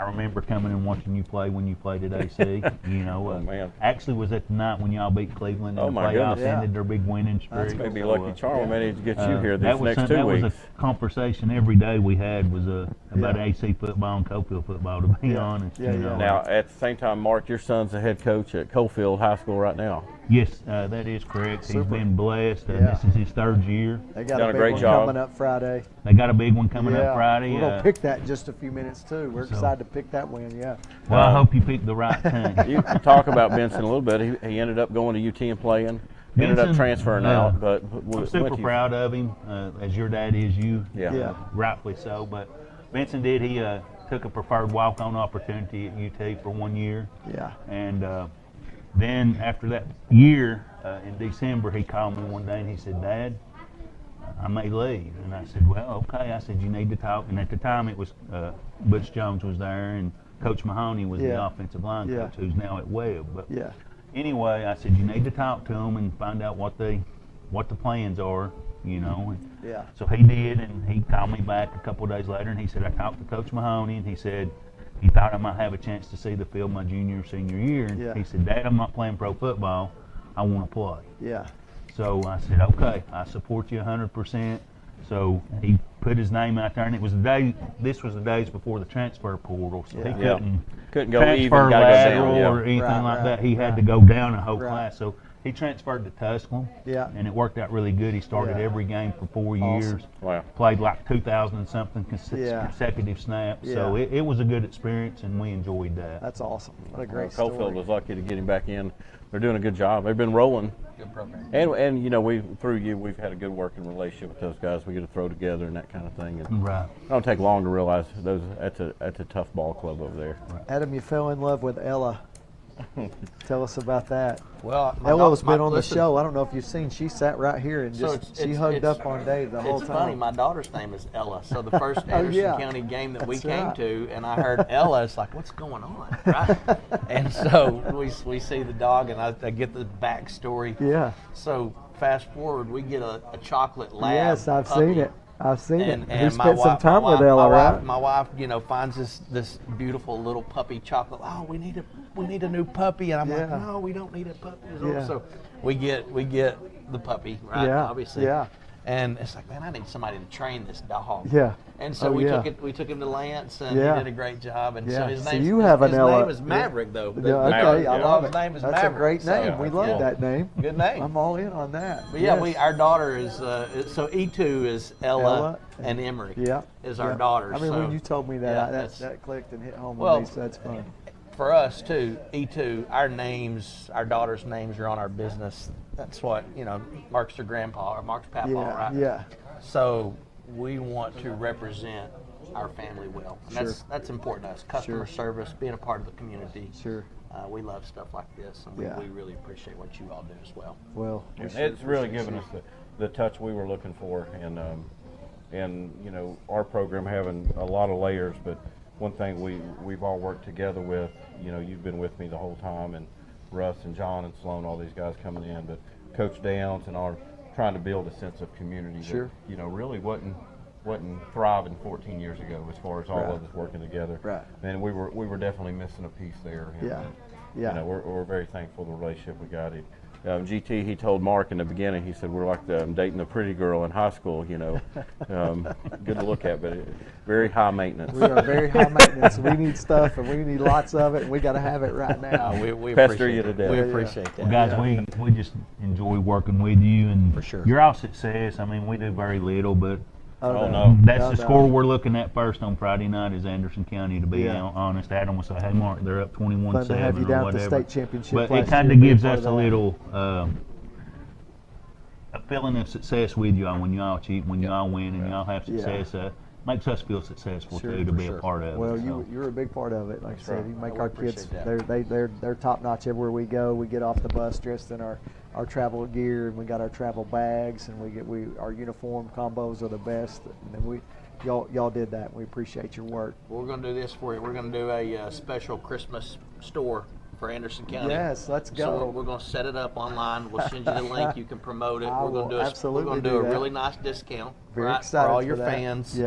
I remember coming and watching you play when you played at AC. You know, man. Actually was at the night when y'all beat Cleveland and the my playoffs goodness. ended their big winning streak. Maybe Lucky Charm managed to get you here that these was next 2 weeks. That was a conversation every day we had was about AC football and Cofield football, to be honest. You know. Now, at the same time, Mark, your son's the head coach at Cofield High School right now. Yes, that is correct. He's been blessed. This is his 3rd year. They got a big one coming up Friday. They got a big one coming up Friday. We're going to pick that in just a few minutes, too. We're excited to pick that win, Well, I hope you pick the right team. You talk about Benson a little bit. He ended up going to UT and playing. Ended up transferring out, but I'm super proud of him, as your dad is you. Rightfully so. But Benson did. He took a preferred walk-on opportunity at UT for 1 year. And then after that year, in December, he called me one day and he said, "Dad, I may leave." And I said, "Well, okay." I said, "You need to talk." And at the time, it was Butch Jones was there, and Coach Mahoney was the offensive line coach, who's now at Webb. But anyway, I said, "You need to talk to them and find out what the plans are." You know. And so he did, and he called me back a couple of days later, and he said, "I talked to Coach Mahoney, and he said he thought I might have a chance to see the field my junior or senior year." And he said, "Dad, I'm not playing pro football. I want to play." So I said, "Okay, I support you 100%. So he put his name out there, and it was this was the days before the transfer portal, so he couldn't go transfer even, lateral go down. or anything like that. He had to go down a whole class. So he transferred to Tusculum, and it worked out really good. He started every game for 4 years. Wow. Played like 2,000 and something consecutive snaps. So it was a good experience, and we enjoyed that. That's awesome. What a great story. Cofield was lucky to get him back in. They're doing a good job. They've been rolling. Good program. And you know, we've had a good working relationship with those guys. We get to throw together and that kind of thing. And it don't take long to realize that's a tough ball club over there. Adam, you fell in love with Ella. Tell us about that. Well, Ella's been on the show. I don't know if you've seen. She sat right here and she hugged up on Dave the whole time. It's funny. My daughter's name is Ella. So the first Anderson County game that we came to, and I heard Ella, it's like, what's going on, right? And so we see the dog, and I get the backstory. So fast forward, we get a chocolate lab. Yes, I've puppy. seen it. I've seen it. And We spent some time with Ella, right? My wife, finds this beautiful little puppy chocolate. Oh, we need a new puppy, and I'm like, no, we don't need a puppy. So we get the puppy, right? Obviously. And it's like, man, I need somebody to train this dog. And so we took him to Lance, and he did a great job. And so his name is Maverick, though. Okay, I love it. Name is That's Maverick. A great name. So, we love that name. Good name. I'm all in on that. But our daughter is so E2 is Ella and Emmerich. Is our daughter. I mean, when you told me that, that clicked and hit home with me. So that's fun. For us too, E2, our daughters' names are on our business. That's what, Mark's their grandpa or Mark's papa, right? So we want to represent our family well. And that's important to us. Customer service, being a part of the community. We love stuff like this, and we really appreciate what you all do as well. Well, it's really given us the touch we were looking for, and our program having a lot of layers, but one thing we've all worked together with, you've been with me the whole time, and Russ and John and Sloan, all these guys coming in, but Coach Downs and our trying to build a sense of community that, really wasn't thriving 14 years ago as far as all of us working together. And we were definitely missing a piece there. And, we're very thankful for the relationship we got. GT, he told Mark in the beginning, he said, we're like dating a pretty girl in high school, good to look at, but very high maintenance. We are very high maintenance. We need stuff, and we need lots of it, and we got to have it right now. We pester you to death. We appreciate that. Well, guys, we just enjoy working with you, and for sure. You're all success. I mean, we do very little, but that's the score we're looking at first on Friday night is Anderson County, to be honest. Adam will say, hey, Mark, they're up 21-7 to have you or down whatever. At the state championship. But it kind of gives us a little a feeling of success with you all when you all achieve, when you all win, and you all have success. Makes us feel successful too to be a part of it. Well, you're a big part of it. Like I said, you make our kids. They're top notch everywhere we go. We get off the bus dressed in our travel gear, and we got our travel bags, and our uniform combos are the best. And then y'all did that. We appreciate your work. We're going to do this for you. We're going to do a special Christmas store for Anderson County. Yes, let's go. So we're going to set it up online. We'll send you the link. You can promote it. We're going to do a really nice discount Very for excited all your for that. fans.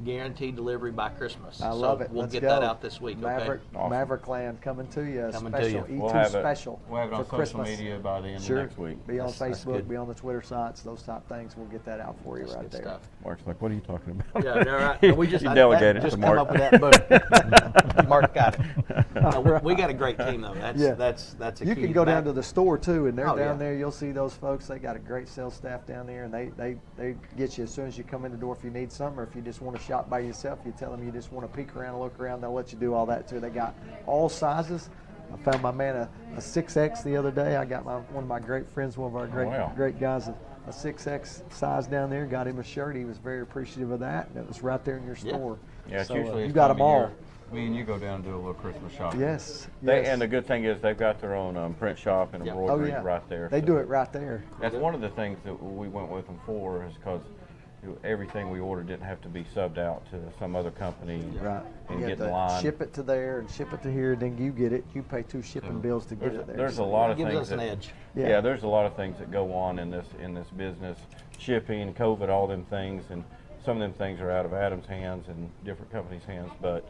guaranteed delivery by Christmas. I love it. We'll Let's get go. that out this week. Maverick, okay. Awesome. Maverick Land coming to you. Coming Special to you. E2 special. We'll have it on for social Christmas. media by the end Sure. of next week. Be on That's Facebook, good. be on the Twitter sites, those type things. We'll get that out for you That's right good there. stuff. Mark's like, what are you talking about? Yeah, all right. We just you delegated just to come Mark. up with that. Boom. Mark got it. No, we got a great team though. That's a You key. can go down to the store too, and they're Oh, down yeah. there. You'll see those folks. They got a great sales staff down there, and they get you as soon as you come in the door if you need something, or if you just want to shop by yourself. You tell them you just want to peek around, look around. They'll let you do all that too. They got all sizes. I found my man a 6X the other day. I got one of my great friends, one of our great guys, a 6X size down there. Got him a shirt. He was very appreciative of that, and it was right there in your store. Yeah, so, usually you got them all. Me and you go down and do a little Christmas shopping. Yes. And the good thing is they've got their own print shop and embroidery right there. They do it right there. That's one of the things that we went with them for, is because everything we ordered didn't have to be subbed out to some other company. Right. And you get have in line. ship it to there and ship it to here, then you get it. You pay 2 shipping bills to get it there. There's a lot of gives things us an edge. Yeah, there's a lot of things that go on in this business, shipping, COVID, all them things, and some of them things are out of Adam's hands and different companies' hands. But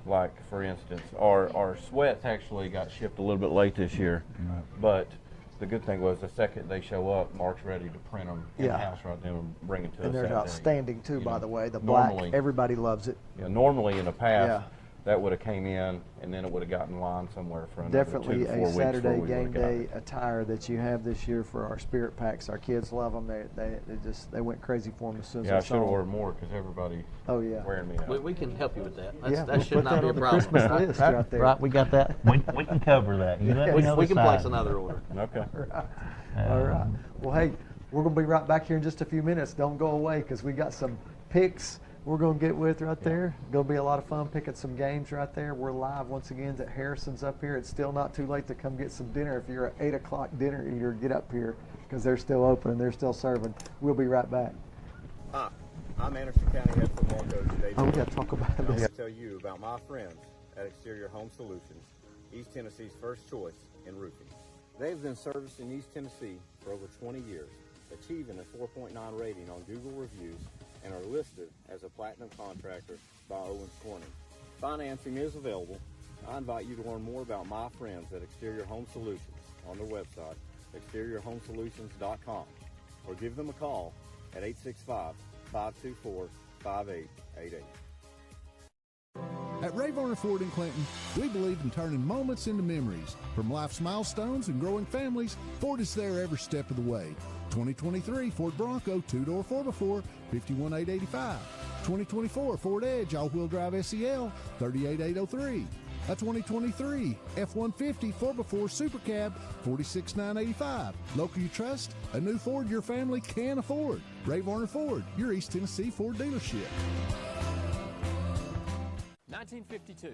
like for instance, our sweats actually got shipped a little bit late this year, but the good thing was the second they show up, Mark's ready to print them in the house right now and bring it to us. And they're that outstanding day. too, by the way. The normally, black, everybody loves it. Yeah, normally in the past, that would have came in and then it would have gotten in line somewhere for another Definitely 2 to 4 a weeks Saturday before we game would've got day it. attire that you have this year for our spirit packs. Our kids love them. They went crazy for them as soon as Yeah, I they should have saw ordered more because everybody wearing me out. We can help you with that. Yeah, That we'll should put not that be a on the problem. Christmas list right there. Right, we got that. We can cover that. You let me know We the can place size. another order. Okay. All right. Well, hey, we're going to be right back here in just a few minutes. Don't go away because we got some picks we're going to get with right there. Going to be a lot of fun picking some games right there. We're live once again at Harrison's up here. It's still not too late to come get some dinner. If you're an 8 o'clock dinner eater, get up here because they're still open and they're still serving. We'll be right back. Hi, I'm Anderson County Head Football Coach Davey. Oh, we got to talk about I this. want to tell you about my friends at Exterior Home Solutions, East Tennessee's first choice in roofing. They've been servicing East Tennessee for over 20 years, achieving a 4.9 rating on Google Reviews, and are listed as a platinum contractor by Owens Corning. Financing is available. I invite you to learn more about my friends at Exterior Home Solutions on their website, exteriorhomesolutions.com, or give them a call at 865-524-5888. At Ray Varner Ford in Clinton, we believe in turning moments into memories. From life's milestones and growing families, Ford is there every step of the way. 2023 Ford Bronco 2-door 4x4, $51,885. 2024 Ford Edge all-wheel drive SEL, $38,803. A 2023 F-150 4x4 Super Cab, $46,985. Local you trust, a new Ford your family can afford. Ray Varner Ford, your East Tennessee Ford dealership. 1952.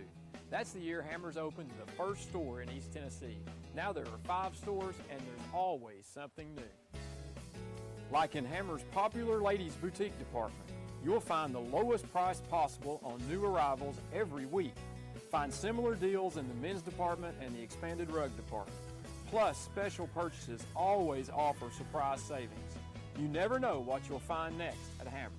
That's the year Hammers opened the first store in East Tennessee. Now there are 5 stores and there's always something new. Like in Hammers' popular ladies boutique department, you'll find the lowest price possible on new arrivals every week. Find similar deals in the men's department and the expanded rug department. Plus, special purchases always offer surprise savings. You never know what you'll find next at Hammers.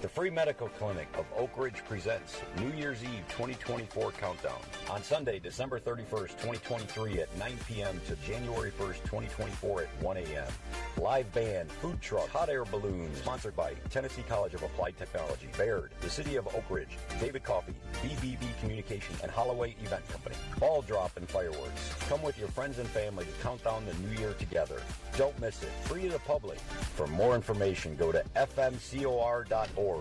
The Free Medical Clinic of Oak Ridge presents New Year's Eve 2024 Countdown on Sunday, December 31st, 2023 at 9 p.m. to January 1st, 2024 at 1 a.m. Live band, food truck, hot air balloons, sponsored by Tennessee College of Applied Technology, Baird, the City of Oak Ridge, David Coffee, BBB Communication, and Holloway Event Company. Ball drop and fireworks. Come with your friends and family to count down the new year together. Don't miss it. Free to the public. For more information, go to fmcor.org.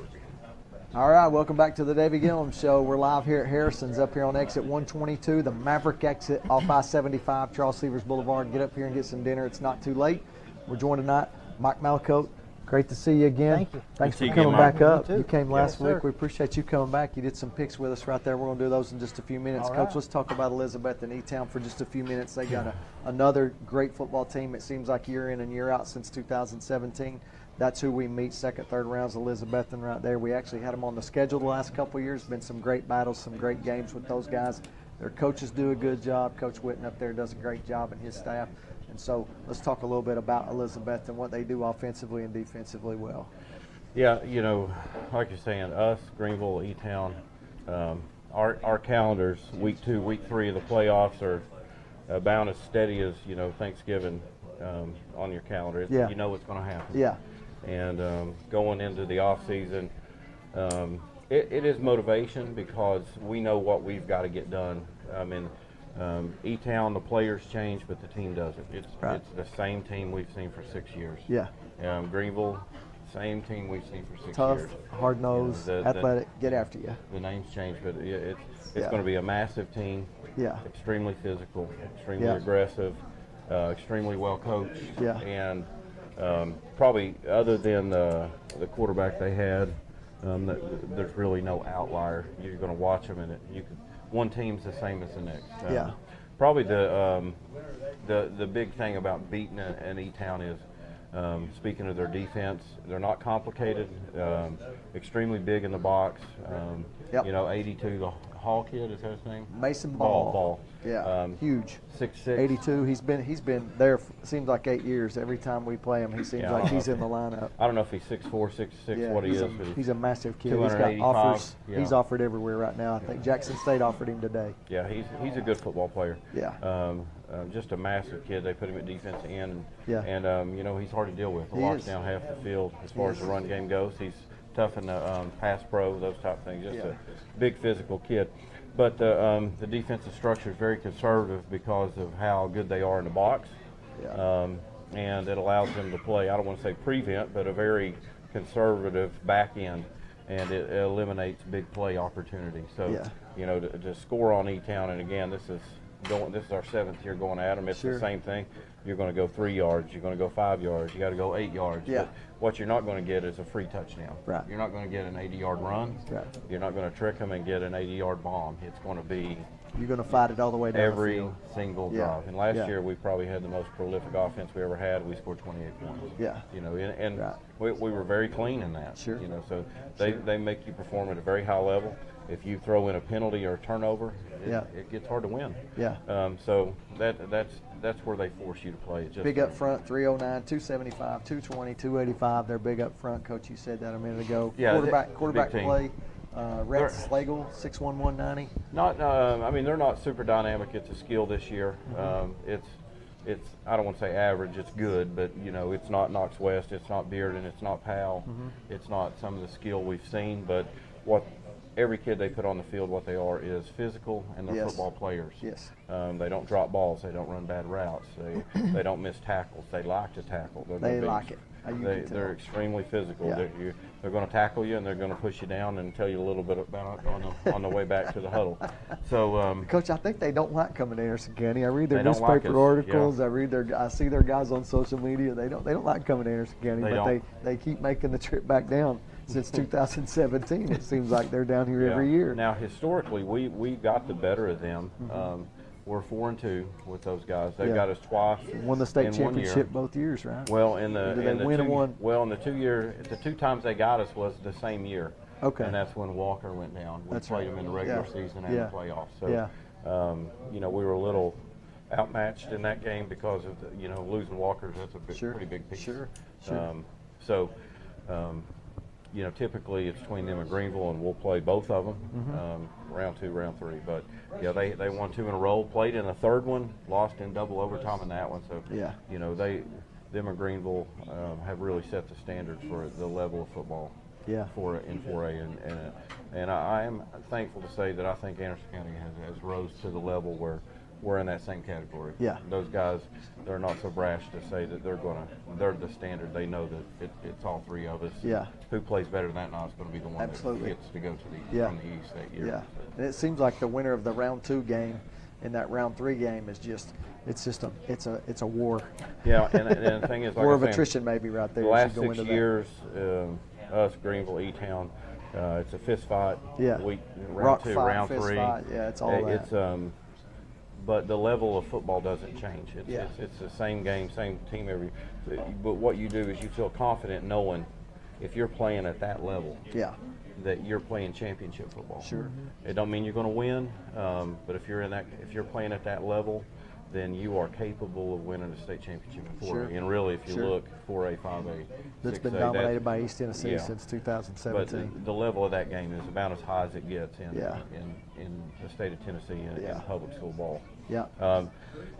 All right, welcome back to the Davey Gillum Show. We're live here at Harrison's up here on exit 122, the Maverick exit off I-75, Charles Severs Boulevard. Get up here and get some dinner. It's not too late. We're joined tonight, Mike Malacote. Great to see you again. Thank you. Thanks Good for to see you, coming Mike. back up. You too. You came last Yes, sir. week. We appreciate you coming back. You did some picks with us right there. We're going to do those in just a few minutes. All Coach, right. let's talk about Elizabeth and E-Town for just a few minutes. They got another great football team. It seems like year in and year out since 2017. That's who we meet, second, third rounds, Elizabethan right there. We actually had them on the schedule the last couple of years. Been some great battles, some great games with those guys. Their coaches do a good job. Coach Witten up there does a great job, and his staff. And so let's talk a little bit about Elizabeth and what they do offensively and defensively well. Yeah, you know, like you're saying, us, Greenville, E-Town, our calendars, week 2, week 3 of the playoffs are about as steady as, you know, Thanksgiving on your calendar. Yeah. You know what's going to happen. Yeah. And going into the off season, it is motivation because we know what we've got to get done. I mean, E-Town, the players change, but the team doesn't. It's the same team we've seen for 6 years. Yeah. Greenville, same team we've seen for 6 years. Tough, hard-nosed, athletic, get after you. The names change, but it's going to be a massive team. Yeah. Extremely physical, extremely aggressive, extremely well coached. Yeah. And probably other than the quarterback they had, there's really no outlier. You're going to watch them, and one team's the same as the next. Yeah. Probably the big thing about beating an E-Town is, speaking of their defense, they're not complicated, extremely big in the box. You know, 82, the Hall kid, is that his name? Mason Ball. Yeah, huge. 6'6". 82. He's been there. Seems like 8 years. Every time we play him, he seems like he's in the lineup. I don't know if he's 6'4", 6'6", what he is. But he's a massive kid. He's got offers. Yeah. He's offered everywhere right now. I think Jackson State offered him today. Yeah, he's a good football player. Yeah. Just a massive kid. They put him at defensive end. Yeah. And you know, he's hard to deal with. He locks down half the field as far as the run game goes. He's tough in the pass pro, those type of things. Just a big physical kid. But the defensive structure is very conservative because of how good they are in the box. Yeah. And it allows them to play, I don't want to say prevent, but a very conservative back end, and it eliminates big play opportunity. So, you know, to score on E-Town, and again, this is our 7th year going at them. It's the same thing. You're going to go 3 yards. You're going to go 5 yards. You got to go 8 yards. Yeah. But what you're not going to get is a free touchdown. Right. You're not going to get an 80-yard run. Right. You're not going to trick them and get an 80-yard bomb. It's going to be you're going to fight it all the way down every the field. Single drive. And last year we probably had the most prolific offense we ever had. We scored 28 points. Yeah. You know, and we were very clean in that. Sure. You know, so they make you perform at a very high level. If you throw in a penalty or a turnover, it gets hard to win. Yeah. So that's where they force you to play. Just big up front, 309, 275, 220, 285. They're big up front. Coach, you said that a minute ago. Yeah. Quarterback play. Rex Slagle, 6'1", 190. I mean, they're not super dynamic. It's a skill this year. It's I don't want to say average. It's good, but you know, it's not Knox West. It's not Bearden. It's not Powell. It's not some of the skill we've seen. But what every kid they put on the field, what they are is physical, and they're football players. Yes. They don't drop balls. They don't run bad routes. They don't miss tackles. They like to tackle. They like it. They're extremely physical. Yeah. They're going to tackle you, and they're going to push you down and tell you a little bit about it on the way back to the huddle. So, Coach, I think they don't like coming to Anderson County. I read their newspaper articles. Yeah. I see their guys on social media. They don't like coming to Anderson County, but they keep making the trip back down. Since 2017, it seems like they're down here every year. Now, historically, we got the better of them. We're 4-2 with those guys. They got us twice. Won the state championship both years, right? Well, the 2 times they got us was the same year. Okay. And that's when Walker went down. We played him in the regular season and the playoffs. So, you know, we were a little outmatched in that game because of losing Walker. That's a pretty big piece. Sure. You know, typically it's between them and Greenville, and we'll play both of them, round 2, round 3. But yeah, they won 2 in a row. Played in a third one, lost in double overtime in that one. So you know, them and Greenville have really set the standard for the level of football. In 4A, and I am thankful to say that I think Anderson County has rose to the level where we're in that same category. Yeah. Those guys, they're not so brash to say that they're the standard. They know that it's all 3 of us. Yeah. Who plays better than that now is going to be the one that gets to go to from the East that year. Yeah. And it seems like the winner of the round 2 game and that round 3 game is it's a war. Yeah, and the thing is, like war of attrition maybe right there. The last 6 years, us, Greenville, E-Town, it's a fist fight. Yeah. Round 2, round 3. Fight. Yeah, it's all that. But the level of football doesn't change. It's the same game, same team but what you do is you feel confident knowing if you're playing at that level, that you're playing championship football. Sure. It don't mean you're going to win, but if you're playing at that level, then you are capable of winning a state championship in 4A. Sure. And really, if you Sure. look, 4A, 5A, That's 6A, been dominated by East Tennessee yeah. since 2017. But the level of that game is about as high as it gets in Yeah. in the state of Tennessee in Yeah. public school ball. Yeah.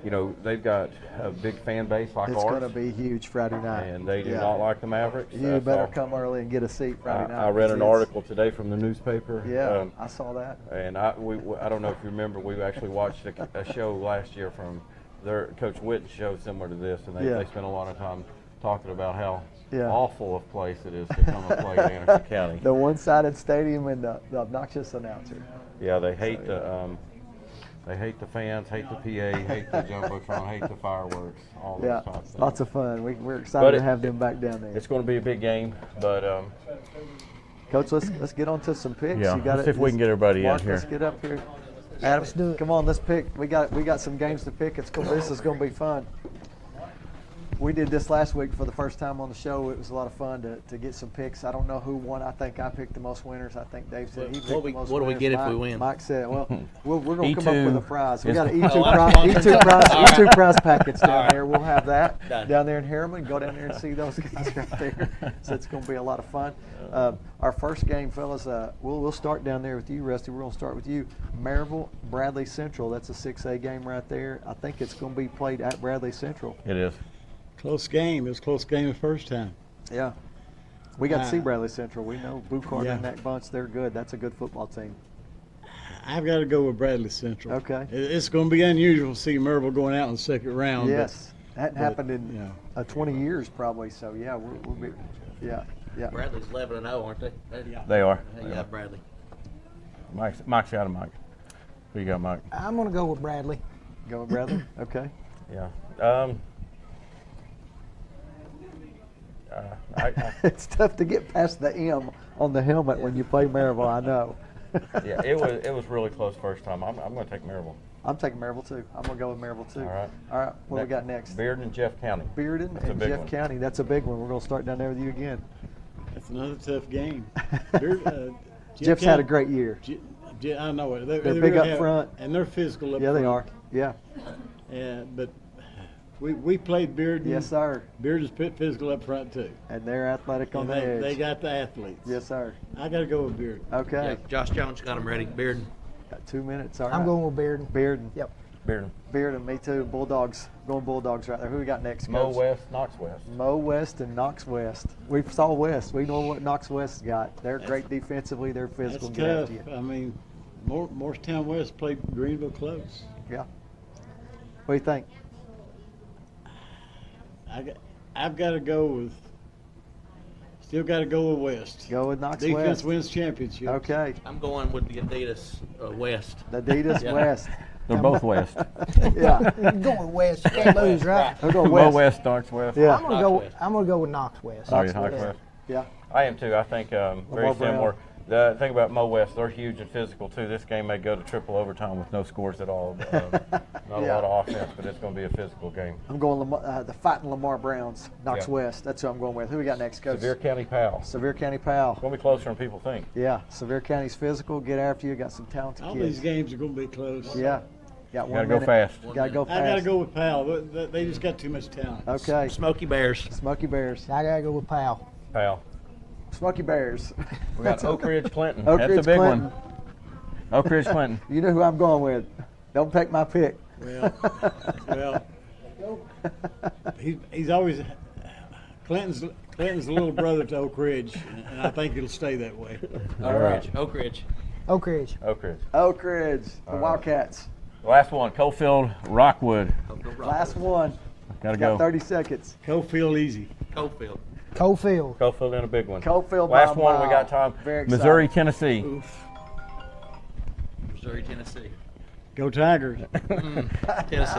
You know, they've got a big fan base like It's ours. going to be huge Friday night. And they do Yeah. not like the Mavericks. You That's better all. come early and get a seat Friday night. I read an It's- article today from the newspaper. Yeah, I saw that. And I don't know if you remember, we actually watched a show last year from their Coach Witten's show similar to this, and they spent a lot of time talking about how awful a place it is to come and play in Anderson County. The one-sided stadium and the obnoxious announcer. Yeah, they hate they hate the fans, hate the PA, hate the jumbotron, hate the fireworks, all those types of things. Lots of fun. We're excited to have them back down there. It's going to be a big game, but Coach, let's get on to some picks. Yeah, You got let's see if we can get everybody Mark, in here. Let's get up here. Adam, let's do it. Come on, let's pick. We got some games to pick. This is going to be fun. We did this last week for the first time on the show. It was a lot of fun to get some picks. I don't know who won. I think I picked the most winners. I think Dave said he picked the most winners. What do we get if we win? Mike said, well, we're going to come E2 up with a prize. We is- got an Oh, E2 prize packets down there. We'll have that Done. down there in Harriman. Go down there and see those guys right there. So it's going to be a lot of fun. Our first game, fellas, we'll start down there with you, Rusty. We're going to start with you. Maryville, Bradley Central. That's a 6A game right there. I think it's going to be played at Bradley Central. It is. Close game. It was a close game the first time. Yeah. We got to see Bradley Central. We know Buchard Yeah. and that bunch, they're good. That's a good football team. I've got to go with Bradley Central. Okay. It's going to be unusual to see Maryville going out in the second round. Yes. That hadn't happened in you know. 20 years probably. So, yeah, we'll be, yeah. Bradley's 11-0, aren't they? They are. Yeah, Bradley. Mike's got a Mike. Who you got, Mike? I'm going to go with Bradley. Go with Bradley? Okay. Yeah. It's tough to get past the M on the helmet when you play Maryville, I know. Yeah, it was really close first time. I'm going to take Maryville. I'm taking Maryville too. I'm going to go with Maryville too. All right. What we got next? Bearden and Jeff County. Bearden That's a and big Jeff one. County. That's a big one. We're going to start down there with you again. That's another tough game. Jeff's had a great year. I know it. They're they big really up front. And they're physical up Yeah, front. they are. Yeah. But we played Bearden. Yes, sir. Bearden's physical up front too. And they're athletic on And the edge. they got the athletes. Yes, sir. I got to go with Bearden. Okay. Yeah, Josh Jones got him ready. Bearden. Got 2 minutes. All right. I'm going with Bearden. Bearden. Yep. Bearden. Me too. Bulldogs. Going Bulldogs right there. Who we got next, Mo Coach? West, Knox West. Mo West and Knox West. We saw West. We know what Knox West's got. They're great defensively. They're physical. That's Get tough. after you. I mean, Morristown West played Greenville close. Yeah. What do you think? I've got to go with. Still got to go with West. Go with Knox Defense West. wins championship. Okay. I'm going with the Adidas West. The Adidas Yeah. West. They're both West. Yeah. You're going West. You can't lose, right? I'll go Mo West. West, Knox West. Yeah. I'm gonna go with Knox West. Oh, you're Knox West. Yeah. I am too. I think very Brown. similar. The thing about Mo West, they're huge and physical too. This game may go to triple overtime with no scores at all. Not a lot of offense, but it's going to be a physical game. I'm going the Fighting Lamar Browns, Knox Yeah. West. That's who I'm going with. Who we got next, Coach? Sevier County Powell. Sevier County Powell. It's going to be closer than people think. Yeah. Sevier County's physical. Get after you. Got some talented All kids. these games are going to be close. Yeah. Got You 1 got to go minute. fast. Got to go fast. I got to go with Powell. They just got too much talent. Okay. Smoky Bears. Smoky Bears. I gotta go with Powell. Powell. Smoky Bears. We got Oak Ridge Clinton. Oak That's Ridge a big Clinton. one. Oak Ridge Clinton. You know who I'm going with. Don't take my pick. Well, he's always Clinton's the little brother to Oak Ridge, and I think it'll stay that way. All right. Oak Ridge. Oak Ridge. Oak Ridge. Oak Ridge. The All right. Wildcats. Last one, Cofield Rockwood. Last one. Got to Got go. 30 seconds. Cofield easy. Cofield. Cofield. Cofield in a big one. Cofield Last by a one, we mile. got time. Very excited. Missouri, Tennessee. Missouri, Tennessee. Go Tigers. Tennessee.